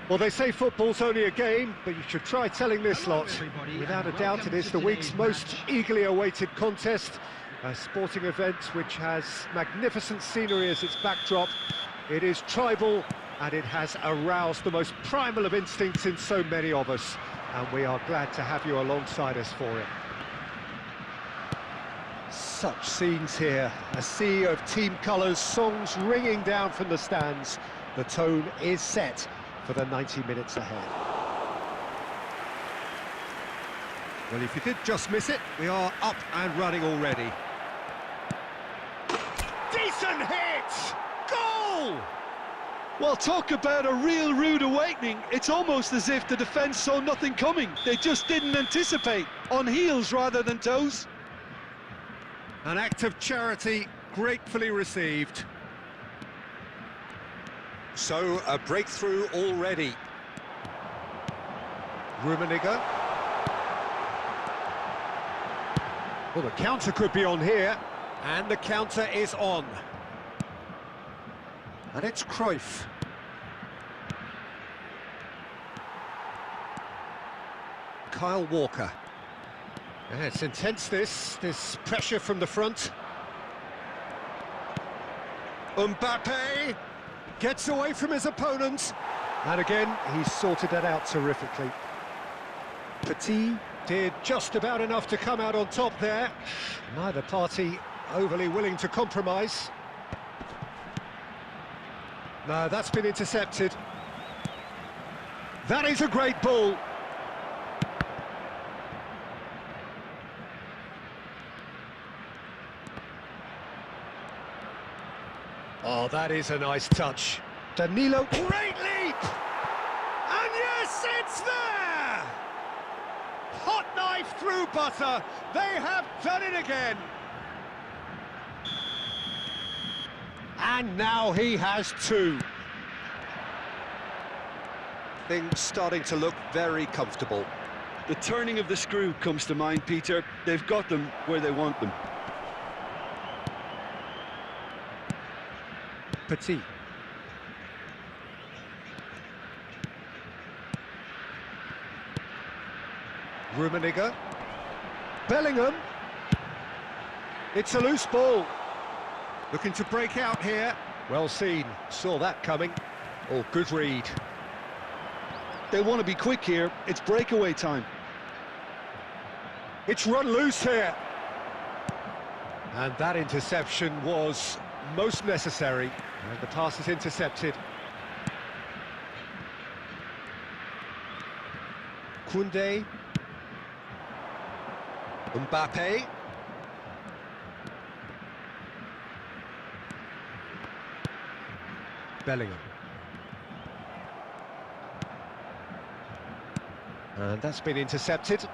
Well, they say football's only a game, but you should try telling this Hello, lot. everybody, Without a and doubt, welcome it is to the week's today's most match. eagerly awaited contest. A sporting event which has magnificent scenery as its backdrop. It is tribal, and it has aroused the most primal of instincts in so many of us. And we are glad to have you alongside us for it. Such scenes here, a sea of team colours, songs ringing down from the stands. The tone is set for the 90 minutes ahead. Well, if you did just miss it, we are up and running already. Decent hit! Goal! Well, talk about a real rude awakening. It's almost as if the defence saw nothing coming. They just didn't anticipate, on heels rather than toes. An act of charity gratefully received. So, a breakthrough already. Rummenigge. Well, the counter could be on here, and the counter is on. And it's Cruyff. Kyle Walker. Yeah, it's intense, this pressure from the front. Mbappe gets away from his opponent. And again, he's sorted that out terrifically. Petit did just about enough to come out on top there. Neither party overly willing to compromise. No, that's been intercepted. That is a great ball. Oh, that is a nice touch. Danilo, great leap! And yes, it's there! Hot knife through butter. They have done it again. And now he has two. Things starting to look very comfortable. The turning of the screw comes to mind, Peter. They've got them where they want them. Petit. Rummenigge. Bellingham. It's a loose ball. Looking to break out here. Well seen. Saw that coming. Oh, good read. They want to be quick here. It's breakaway time. It's run loose here. And that interception was most necessary. And the pass is intercepted. Koundé. Mbappe. Bellingham. And that's been intercepted.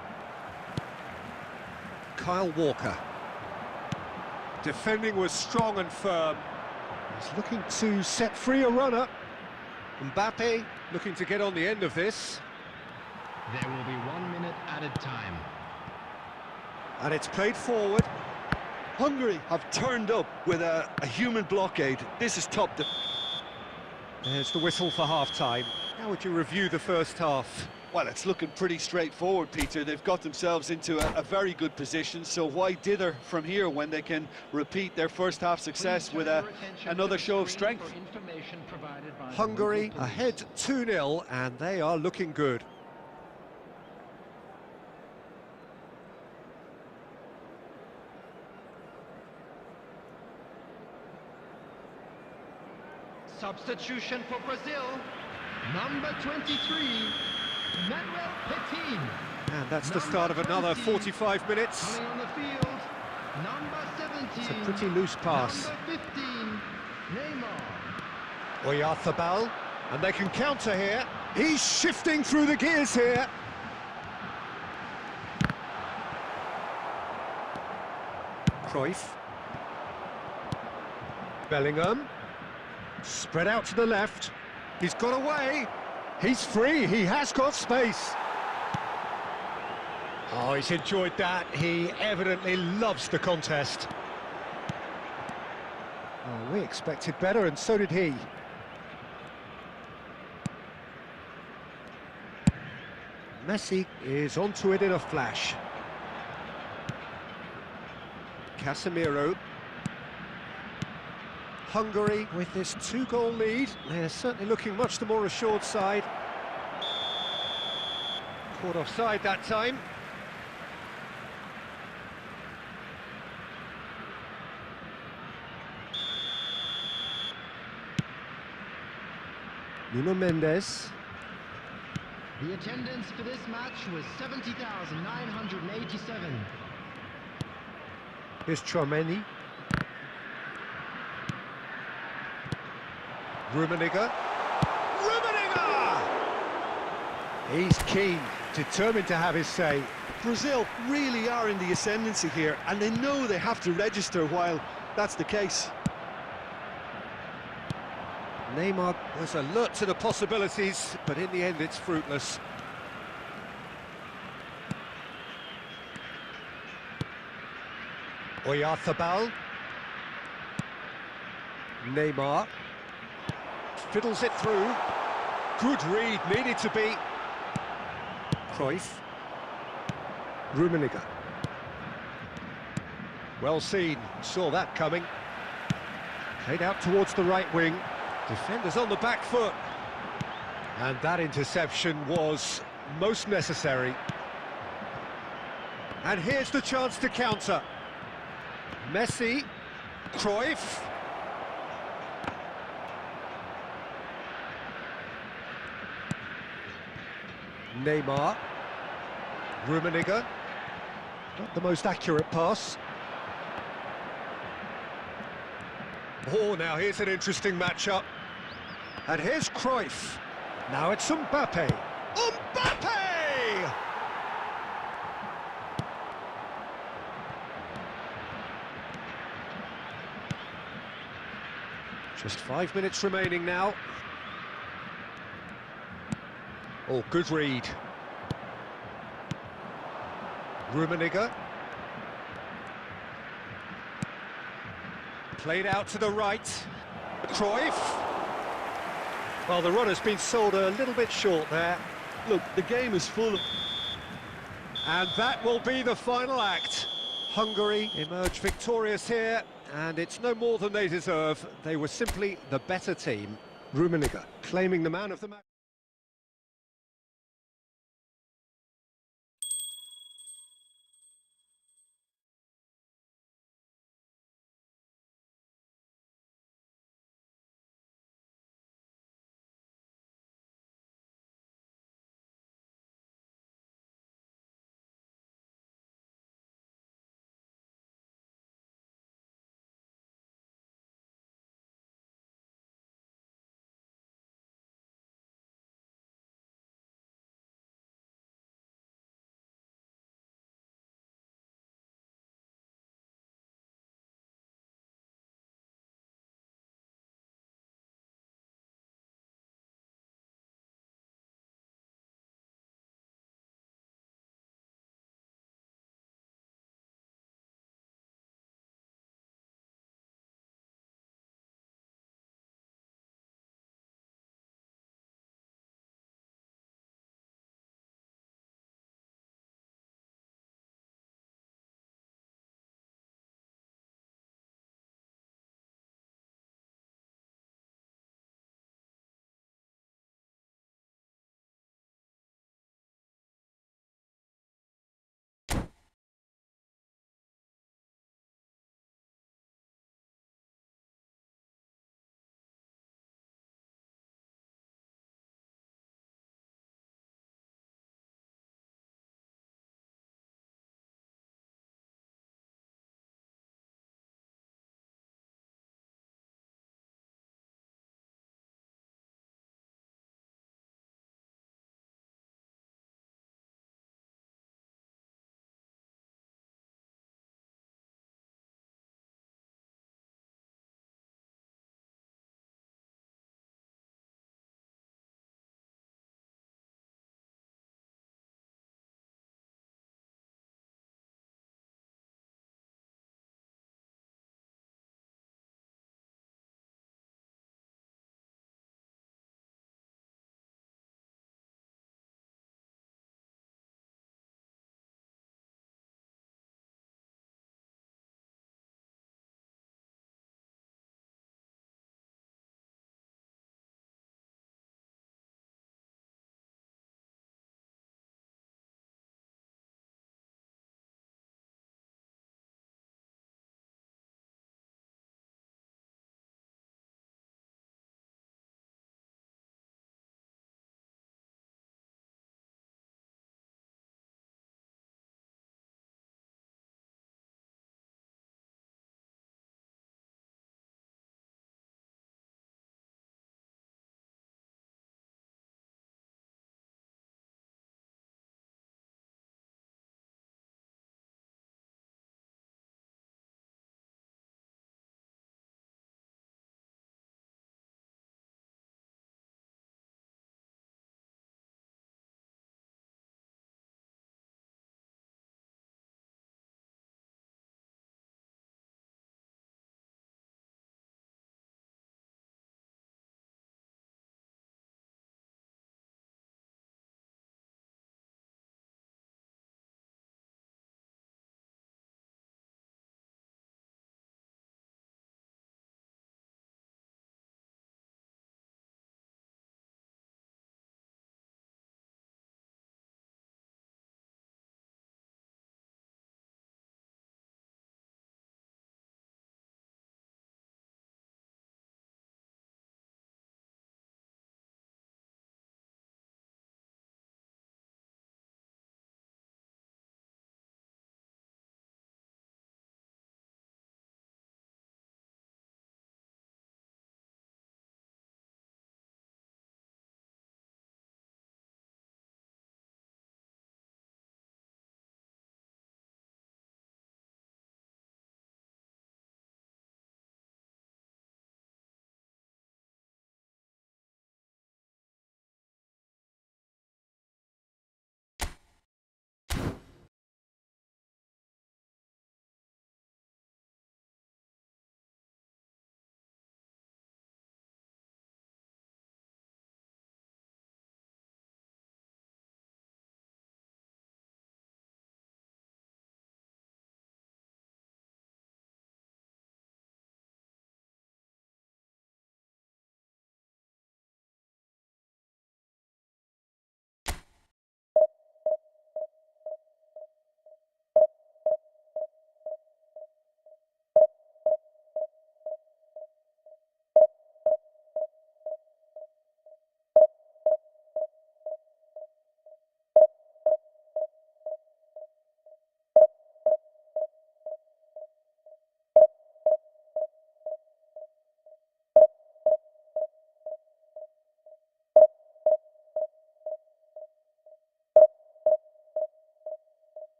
Kyle Walker. Defending was strong and firm. He's looking to set free a runner. Mbappe looking to get on the end of this. There will be 1 minute added time. And it's played forward. Hungary have turned up with a human blockade. This is top. There's the whistle for half-time. How would you review the first half? Well, it's looking pretty straightforward, Peter. They've got themselves into a very good position, so why dither from here when they can repeat their first half success with another show of strength? Hungary ahead 2-0, and they are looking good. Substitution for Brazil, number 23, Manuel Petit. And that's the start of another 45 minutes. Coming on the field, number 17. It's a pretty loose pass. Number 15, Neymar. Oyarzabal, and they can counter here. He's shifting through the gears here. Cruyff. Bellingham. Spread out to the left. He's got away. He's free. He has got space. Oh, he's enjoyed that. He evidently loves the contest. Oh, we expected better, and so did he. Messi is onto it in a flash. Casemiro. Hungary with this 2-goal lead. They're certainly looking much the more assured side. Caught offside that time. Nuno Mendes. The attendance for this match was 70,987. Here's Chouameni. Rummenigge. He's keen, determined to have his say. Brazil really are in the ascendancy here, and they know they have to register while that's the case. Neymar was alert to the possibilities, but in the end it's fruitless. Oyarzabal. Neymar. Fiddles it through. Good read, needed to be. Cruyff. Rummenigge. Well seen, saw that coming. Played out towards the right wing. Defenders on the back foot. And that interception was most necessary. And here's the chance to counter. Messi. Cruyff. Neymar. Rummenigge. Not the most accurate pass. Oh, now here's an interesting matchup. And here's Cruyff. Now it's Mbappe. Mbappe! Just 5 minutes remaining now. Oh, good read. Rummenigge. Played out to the right. Cruyff. Well, the run has been sold a little bit short there. Look, the game is full of... And that will be the final act. Hungary emerge victorious here, and it's no more than they deserve. They were simply the better team. Rummenigge claiming the man of the match.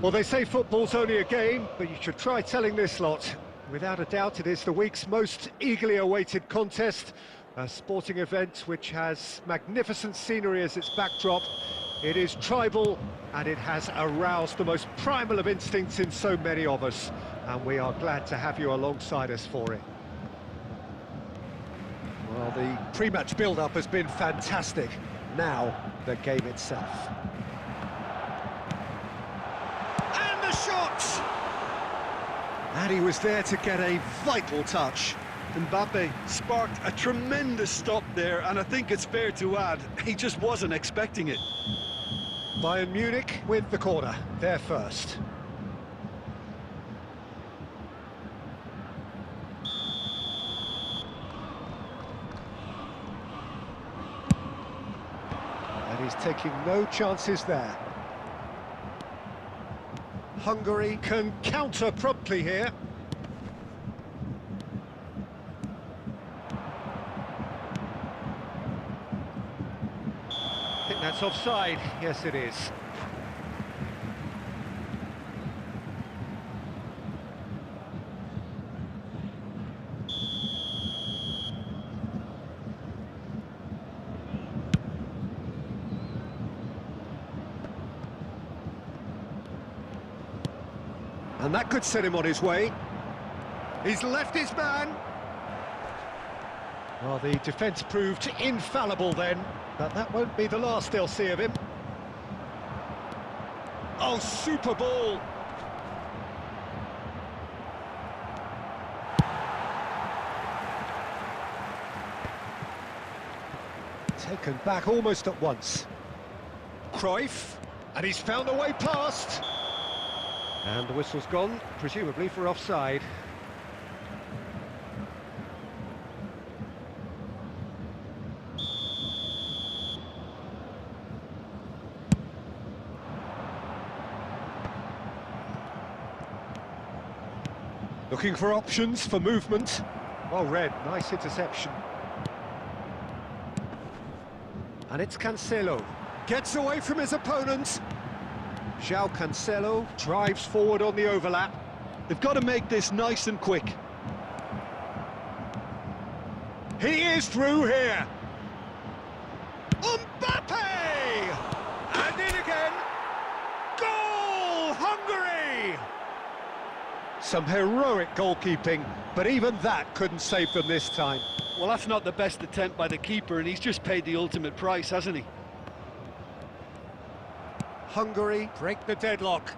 Well, they say football's only a game, but you should try telling this lot. Without a doubt, it is the week's most eagerly awaited contest, a sporting event which has magnificent scenery as its backdrop. It is tribal, and it has aroused the most primal of instincts in so many of us, and we are glad to have you alongside us for it. Well, the pre-match build-up has been fantastic. Now, the game itself. And the shot! And he was there to get a vital touch. Mbappe sparked a tremendous stop there, and I think it's fair to add, he just wasn't expecting it. Bayern Munich with the corner, they're first. And he's taking no chances there. Hungary can counter promptly here. I think that's offside. Yes, it is. And that could set him on his way. He's left his man. Well, the defence proved infallible then, but that won't be the last they'll see of him. Oh, super ball! Taken back almost at once. Cruyff, and he's found a way past. And the whistle's gone, presumably for offside. Looking for options for movement. Well read, nice interception. And it's Cancelo. Gets away from his opponent. João Cancelo drives forward on the overlap. They've got to make this nice and quick. He is through here. Mbappe! And in again. Goal! Hungary! Some heroic goalkeeping, but even that couldn't save them this time. Well, that's not the best attempt by the keeper, and he's just paid the ultimate price, hasn't he? Hungary break the deadlock.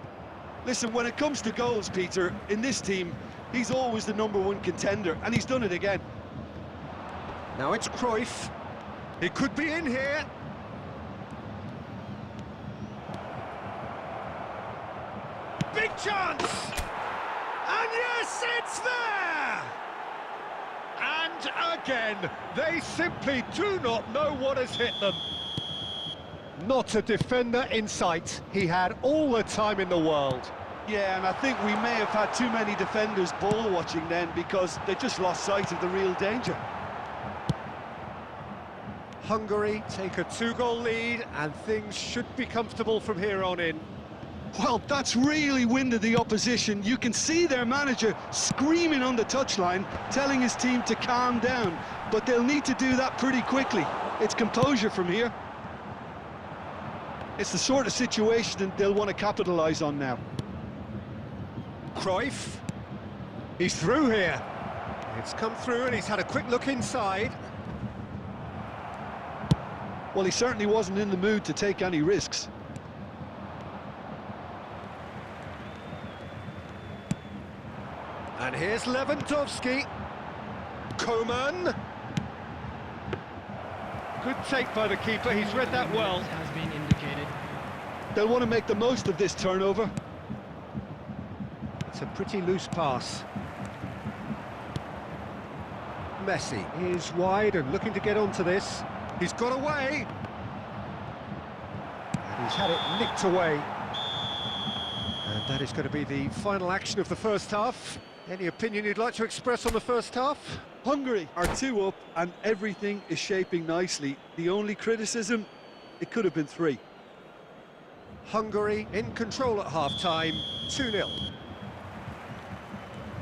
Listen, when it comes to goals, Peter, in this team, he's always the #1 contender, and he's done it again. Now it's Cruyff. He could be in here. Big chance! And yes, it's there! And again, they simply do not know what has hit them. Not a defender in sight. He had all the time in the world. Yeah, and I think we may have had too many defenders ball watching then, because they just lost sight of the real danger. Hungary take a 2-goal lead, and things should be comfortable from here on in. Well, that's really winded the opposition. You can see their manager screaming on the touchline, telling his team to calm down, but they'll need to do that pretty quickly. It's composure from here. It's the sort of situation they'll want to capitalise on now. Cruyff, he's through here. It's come through and he's had a quick look inside. Well, he certainly wasn't in the mood to take any risks. And here's Lewandowski. Coman. Good take by the keeper, he's read that well. Has been indicated. They'll want to make the most of this turnover. It's a pretty loose pass. Messi is wide and looking to get onto this. He's got away. And he's had it nicked away. And that is going to be the final action of the first half. Any opinion you'd like to express on the first half? Hungary are 2 up and everything is shaping nicely. The only criticism, it could have been 3. Hungary in control at half-time, 2-0.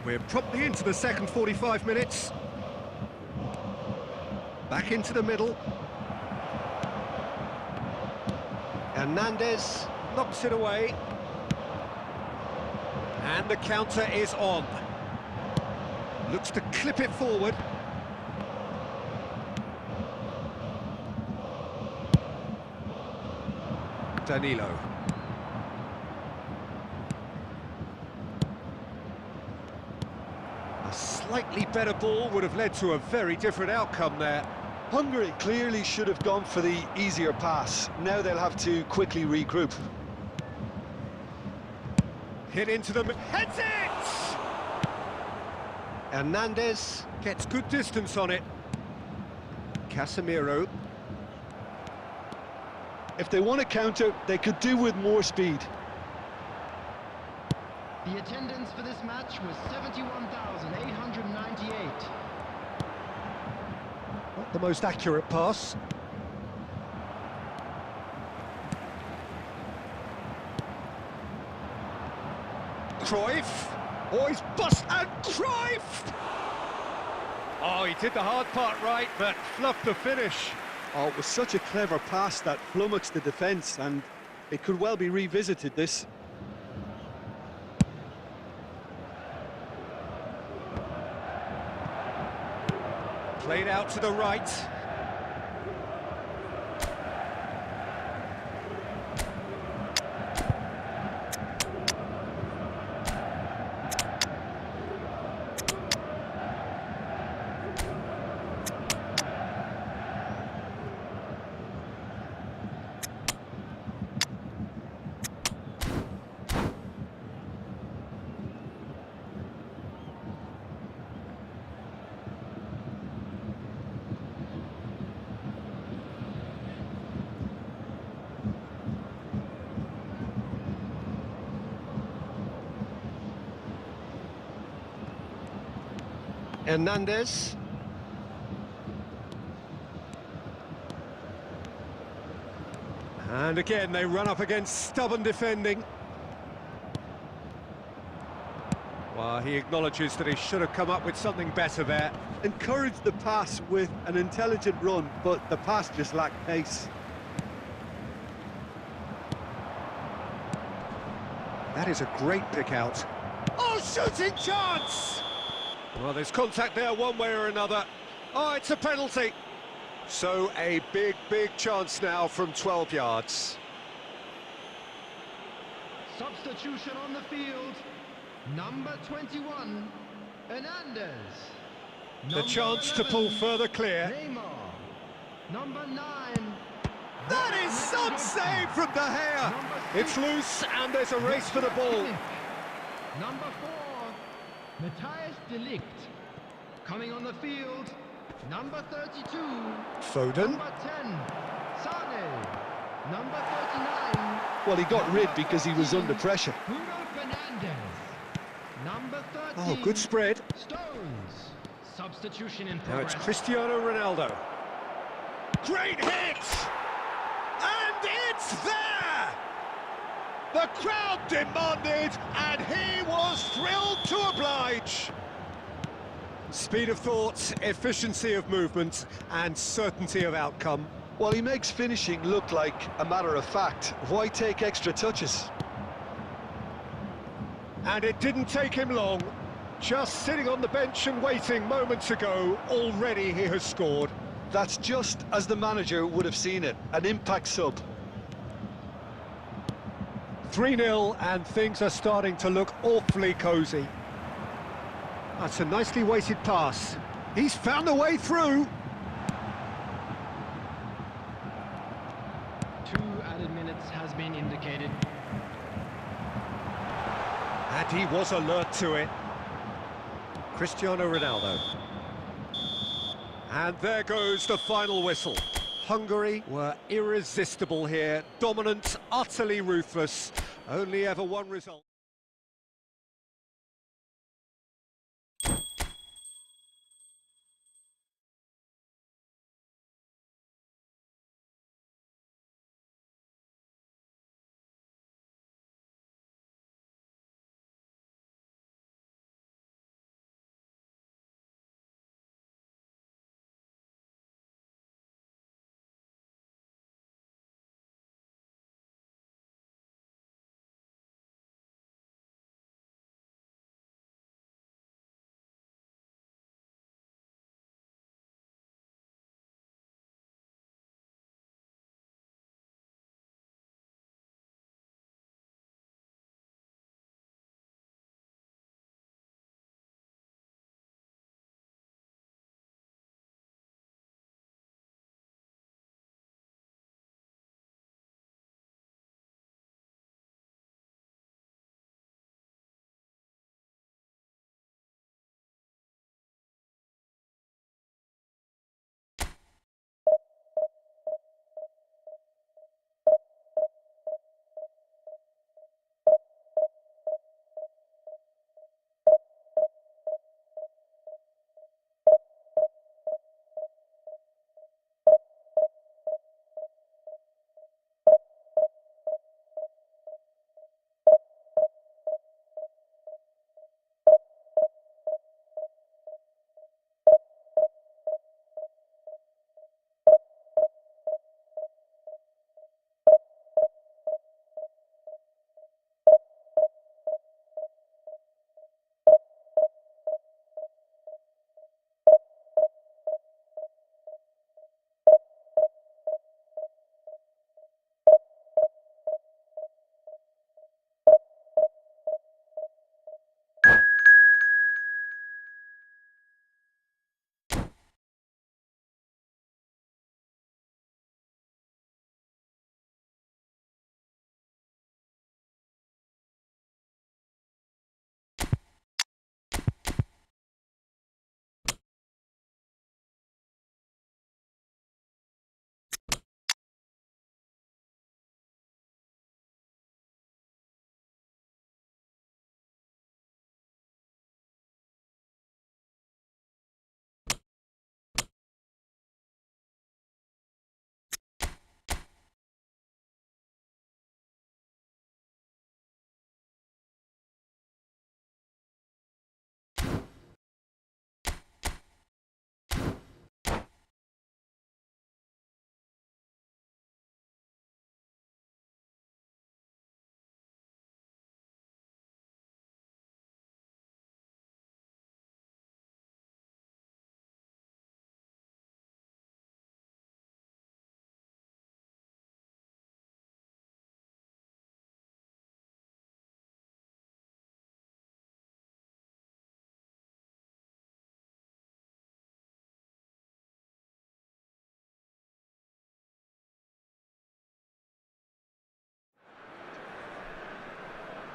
We're promptly into the second 45 minutes. Back into the middle. Hernandez knocks it away. And the counter is on. Looks to clip it forward. Danilo. A slightly better ball would have led to a very different outcome there. Hungary clearly should have gone for the easier pass. Now they'll have to quickly regroup. Hit into them, heads it! Hernandez gets good distance on it. Casemiro. If they want to counter, they could do with more speed. The attendance for this match was 71,898. Not the most accurate pass. Cruyff. Oh, he's bust and Cruyff! Oh, he did the hard part right, but fluffed the finish. Oh, it was such a clever pass that flummoxed the defence, and it could well be revisited, this. Played out to the right. Hernandez. And again, they run up against stubborn defending. Well, he acknowledges that he should have come up with something better there. Encouraged the pass with an intelligent run, but the pass just lacked pace. That is a great pick out. Oh, shooting chance! Well, there's contact there one way or another. Oh, it's a penalty. So a big, big chance now from 12 yards. Substitution on the field. Number 21, Hernandez. The chance to pull further clear. Neymar. Number 9. That is some save from De Gea. It's loose and there's a race for the ball. Number 4, Matthias de Ligt. Coming on the field, number 32. Foden. Number 10, Sane. Number 39. Well, he got rid because he was under pressure. Bruno Fernandes. Number 13. Oh, good spread. Stones. Substitution in Now progress. it's Cristiano Ronaldo. Great hit! And it's there! The crowd demanded, and he was thrilled to oblige. Speed of thought, efficiency of movement, and certainty of outcome. Well, he makes finishing look like a matter of fact. Why take extra touches? And it didn't take him long. Just sitting on the bench and waiting moments ago, already he has scored. That's just as the manager would have seen it, an impact sub. 3-0 and things are starting to look awfully cosy. That's a nicely weighted pass. He's found a way through. 2 added minutes has been indicated. And he was alert to it. Cristiano Ronaldo. And there goes the final whistle. Hungary were irresistible here, dominant, utterly ruthless. Only ever one result.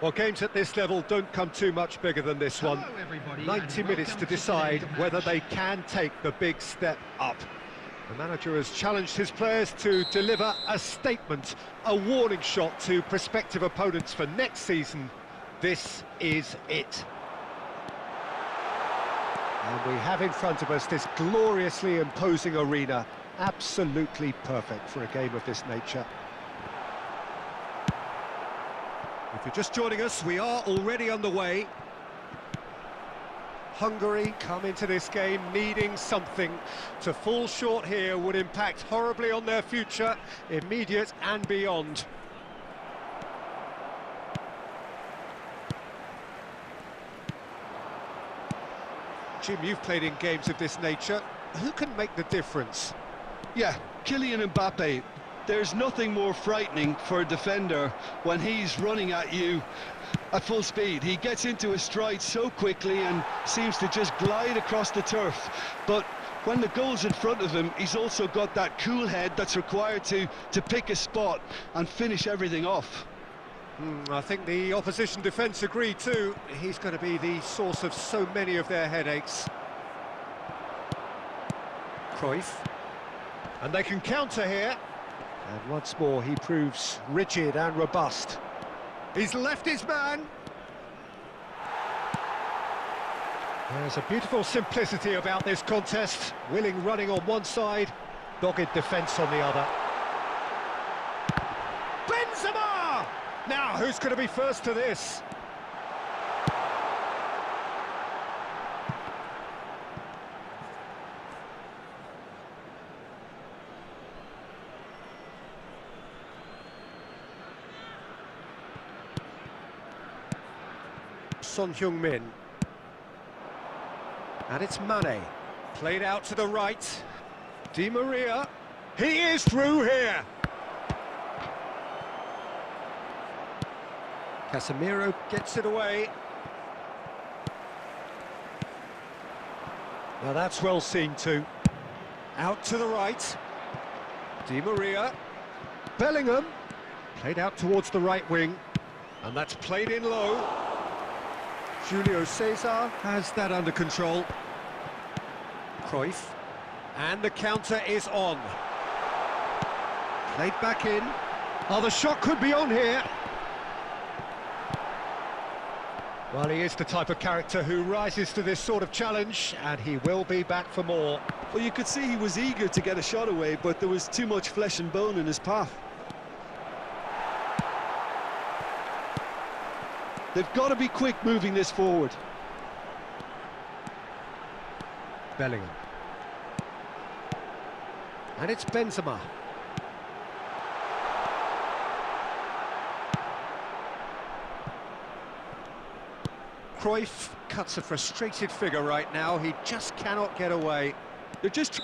Well, games at this level don't come too much bigger than this one. Hello, everybody, 90 and minutes welcome to decide today's whether match. they can take the big step up. The manager has challenged his players to deliver a statement, a warning shot to prospective opponents for next season. This is it. And we have in front of us this gloriously imposing arena, absolutely perfect for a game of this nature. If you're just joining us, we are already underway. Hungary come into this game needing something. To fall short here would impact horribly on their future, immediate and beyond. Jim, you've played in games of this nature. Who can make the difference? Yeah, Kylian Mbappe. There's nothing more frightening for a defender when he's running at you at full speed. He gets into his stride so quickly and seems to just glide across the turf. But when the goal's in front of him, he's also got that cool head that's required to pick a spot and finish everything off. I think the opposition defence agree too. He's going to be the source of so many of their headaches. Cruyff. And they can counter here. And once more he proves rigid and robust. He's left his man. There's a beautiful simplicity about this contest. Willing running on one side, dogged defence on the other. Benzema! Now, who's going to be first to this? Son Heung-min. And it's Mane. Played out to the right. Di Maria. He is through here. Casemiro gets it away. Now that's well seen too. Out to the right. Di Maria. Bellingham. Played out towards the right wing. And that's played in low. Julio Cesar has that under control. Cruyff. And the counter is on. Played back in. Oh, the shot could be on here. Well, he is the type of character who rises to this sort of challenge, and he will be back for more. Well, you could see he was eager to get a shot away, but there was too much flesh and bone in his path. They've got to be quick moving this forward. Bellingham. And it's Benzema. Cruyff cuts a frustrated figure right now. He just cannot get away. They're just...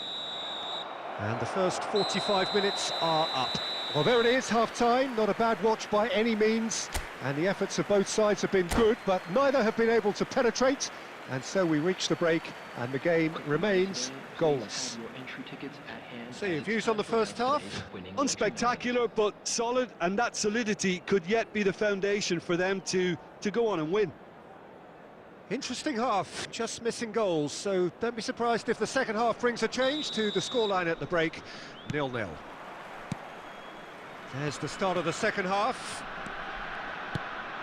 And the first 45 minutes are up. Well, there it is, half-time. Not a bad watch by any means. And the efforts of both sides have been good, but neither have been able to penetrate. And so we reach the break, and the game remains goalless. So your views on the first half? Unspectacular, but solid, and that solidity could yet be the foundation for them to go on and win. Interesting half, just missing goals, so don't be surprised if the second half brings a change to the scoreline at the break, 0-0. There's the start of the second half.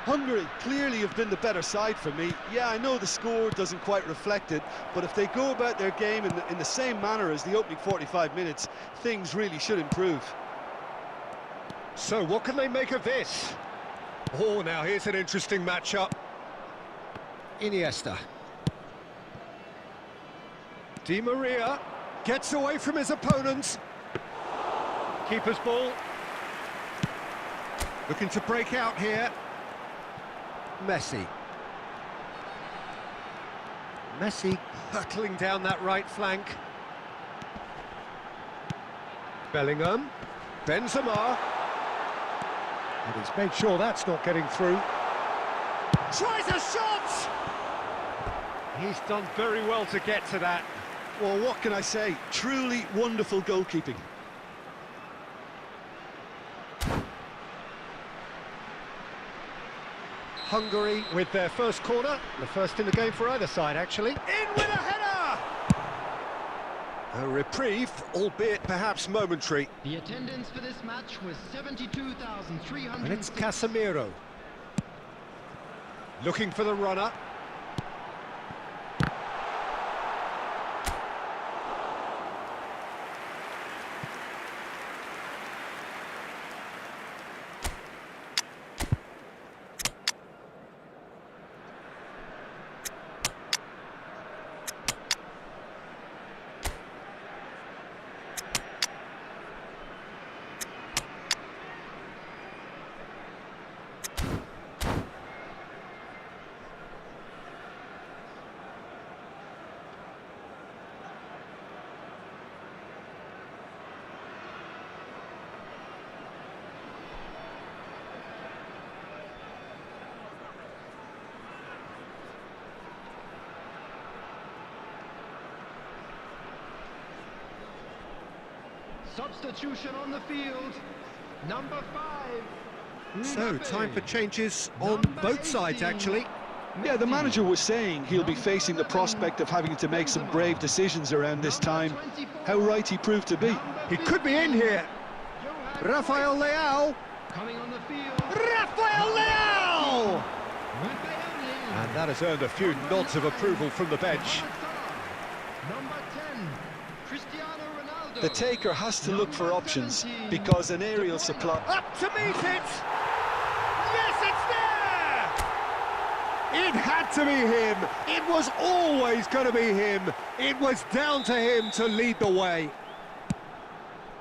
Hungary clearly have been the better side for me. Yeah, I know the score doesn't quite reflect it, but if they go about their game in the same manner as the opening 45 minutes, things really should improve. So what can they make of this? Oh, now here's an interesting matchup. Iniesta. Di Maria gets away from his opponents. Keeper's ball. Looking to break out here. Messi. Messi hurtling down that right flank. Bellingham. Benzema. And he's made sure that's not getting through. Tries a shot! He's done very well to get to that. Well, what can I say? Truly wonderful goalkeeping. Hungary with their first corner, the first in the game for either side, actually. In with a header! A reprieve, albeit perhaps momentary. The attendance for this match was 72,300. And it's Casemiro. Looking for the runner. Substitution on the field. Number 5. So, Mbappe. time for changes on Number both sides, 18. actually. Yeah, the manager was saying he'll be facing the prospect of having to make some brave decisions around this time. How right he proved to be. He could be in here. Rafael Leao. Coming on the field. Rafael Leao! Mbappe. And that has earned a few nods of approval from the bench. Number 10. Cristiano Ronaldo. The taker has to look for options because an aerial supply... Up to meet it! Yes, it's there! It had to be him. It was always going to be him. It was down to him to lead the way.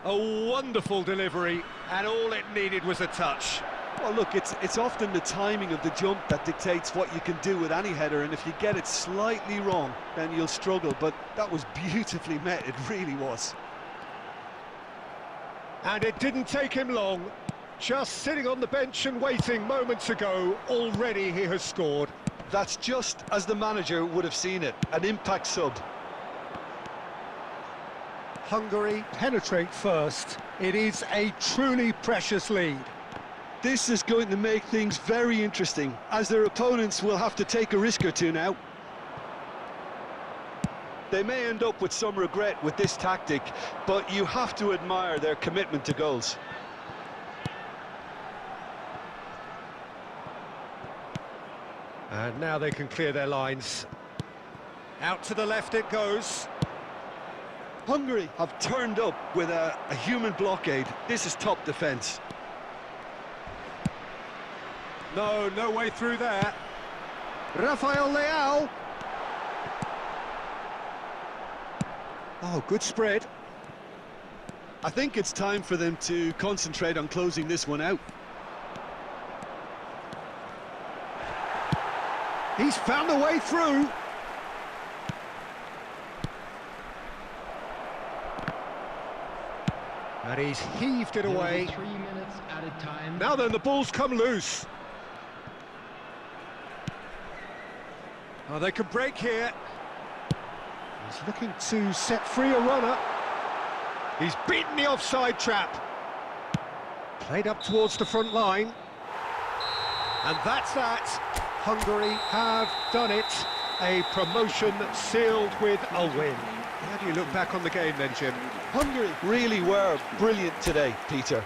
A wonderful delivery, and all it needed was a touch. Well, look, it's often the timing of the jump that dictates what you can do with any header, and if you get it slightly wrong, then you'll struggle, but that was beautifully met, it really was. And it didn't take him long. Just sitting on the bench and waiting moments ago, already he has scored. That's just as the manager would have seen it, an impact sub. Hungary penetrate first. It is a truly precious lead. This is going to make things very interesting, as their opponents will have to take a risk or two now. They may end up with some regret with this tactic, but you have to admire their commitment to goals. And now they can clear their lines. Out to the left it goes. Hungary have turned up with a human blockade. This is top defence. No way through there. Rafael Leao. Oh, good spread. I think it's time for them to concentrate on closing this one out. He's found a way through. And he's heaved it away. 3 minutes at a time. Now then, the ball's come loose. Oh, they can break here. He's looking to set free a runner. He's beaten the offside trap. Played up towards the front line. And that's that. Hungary have done it. A promotion sealed with a win. How do you look back on the game then, Jim? Hungary really were brilliant today, Peter.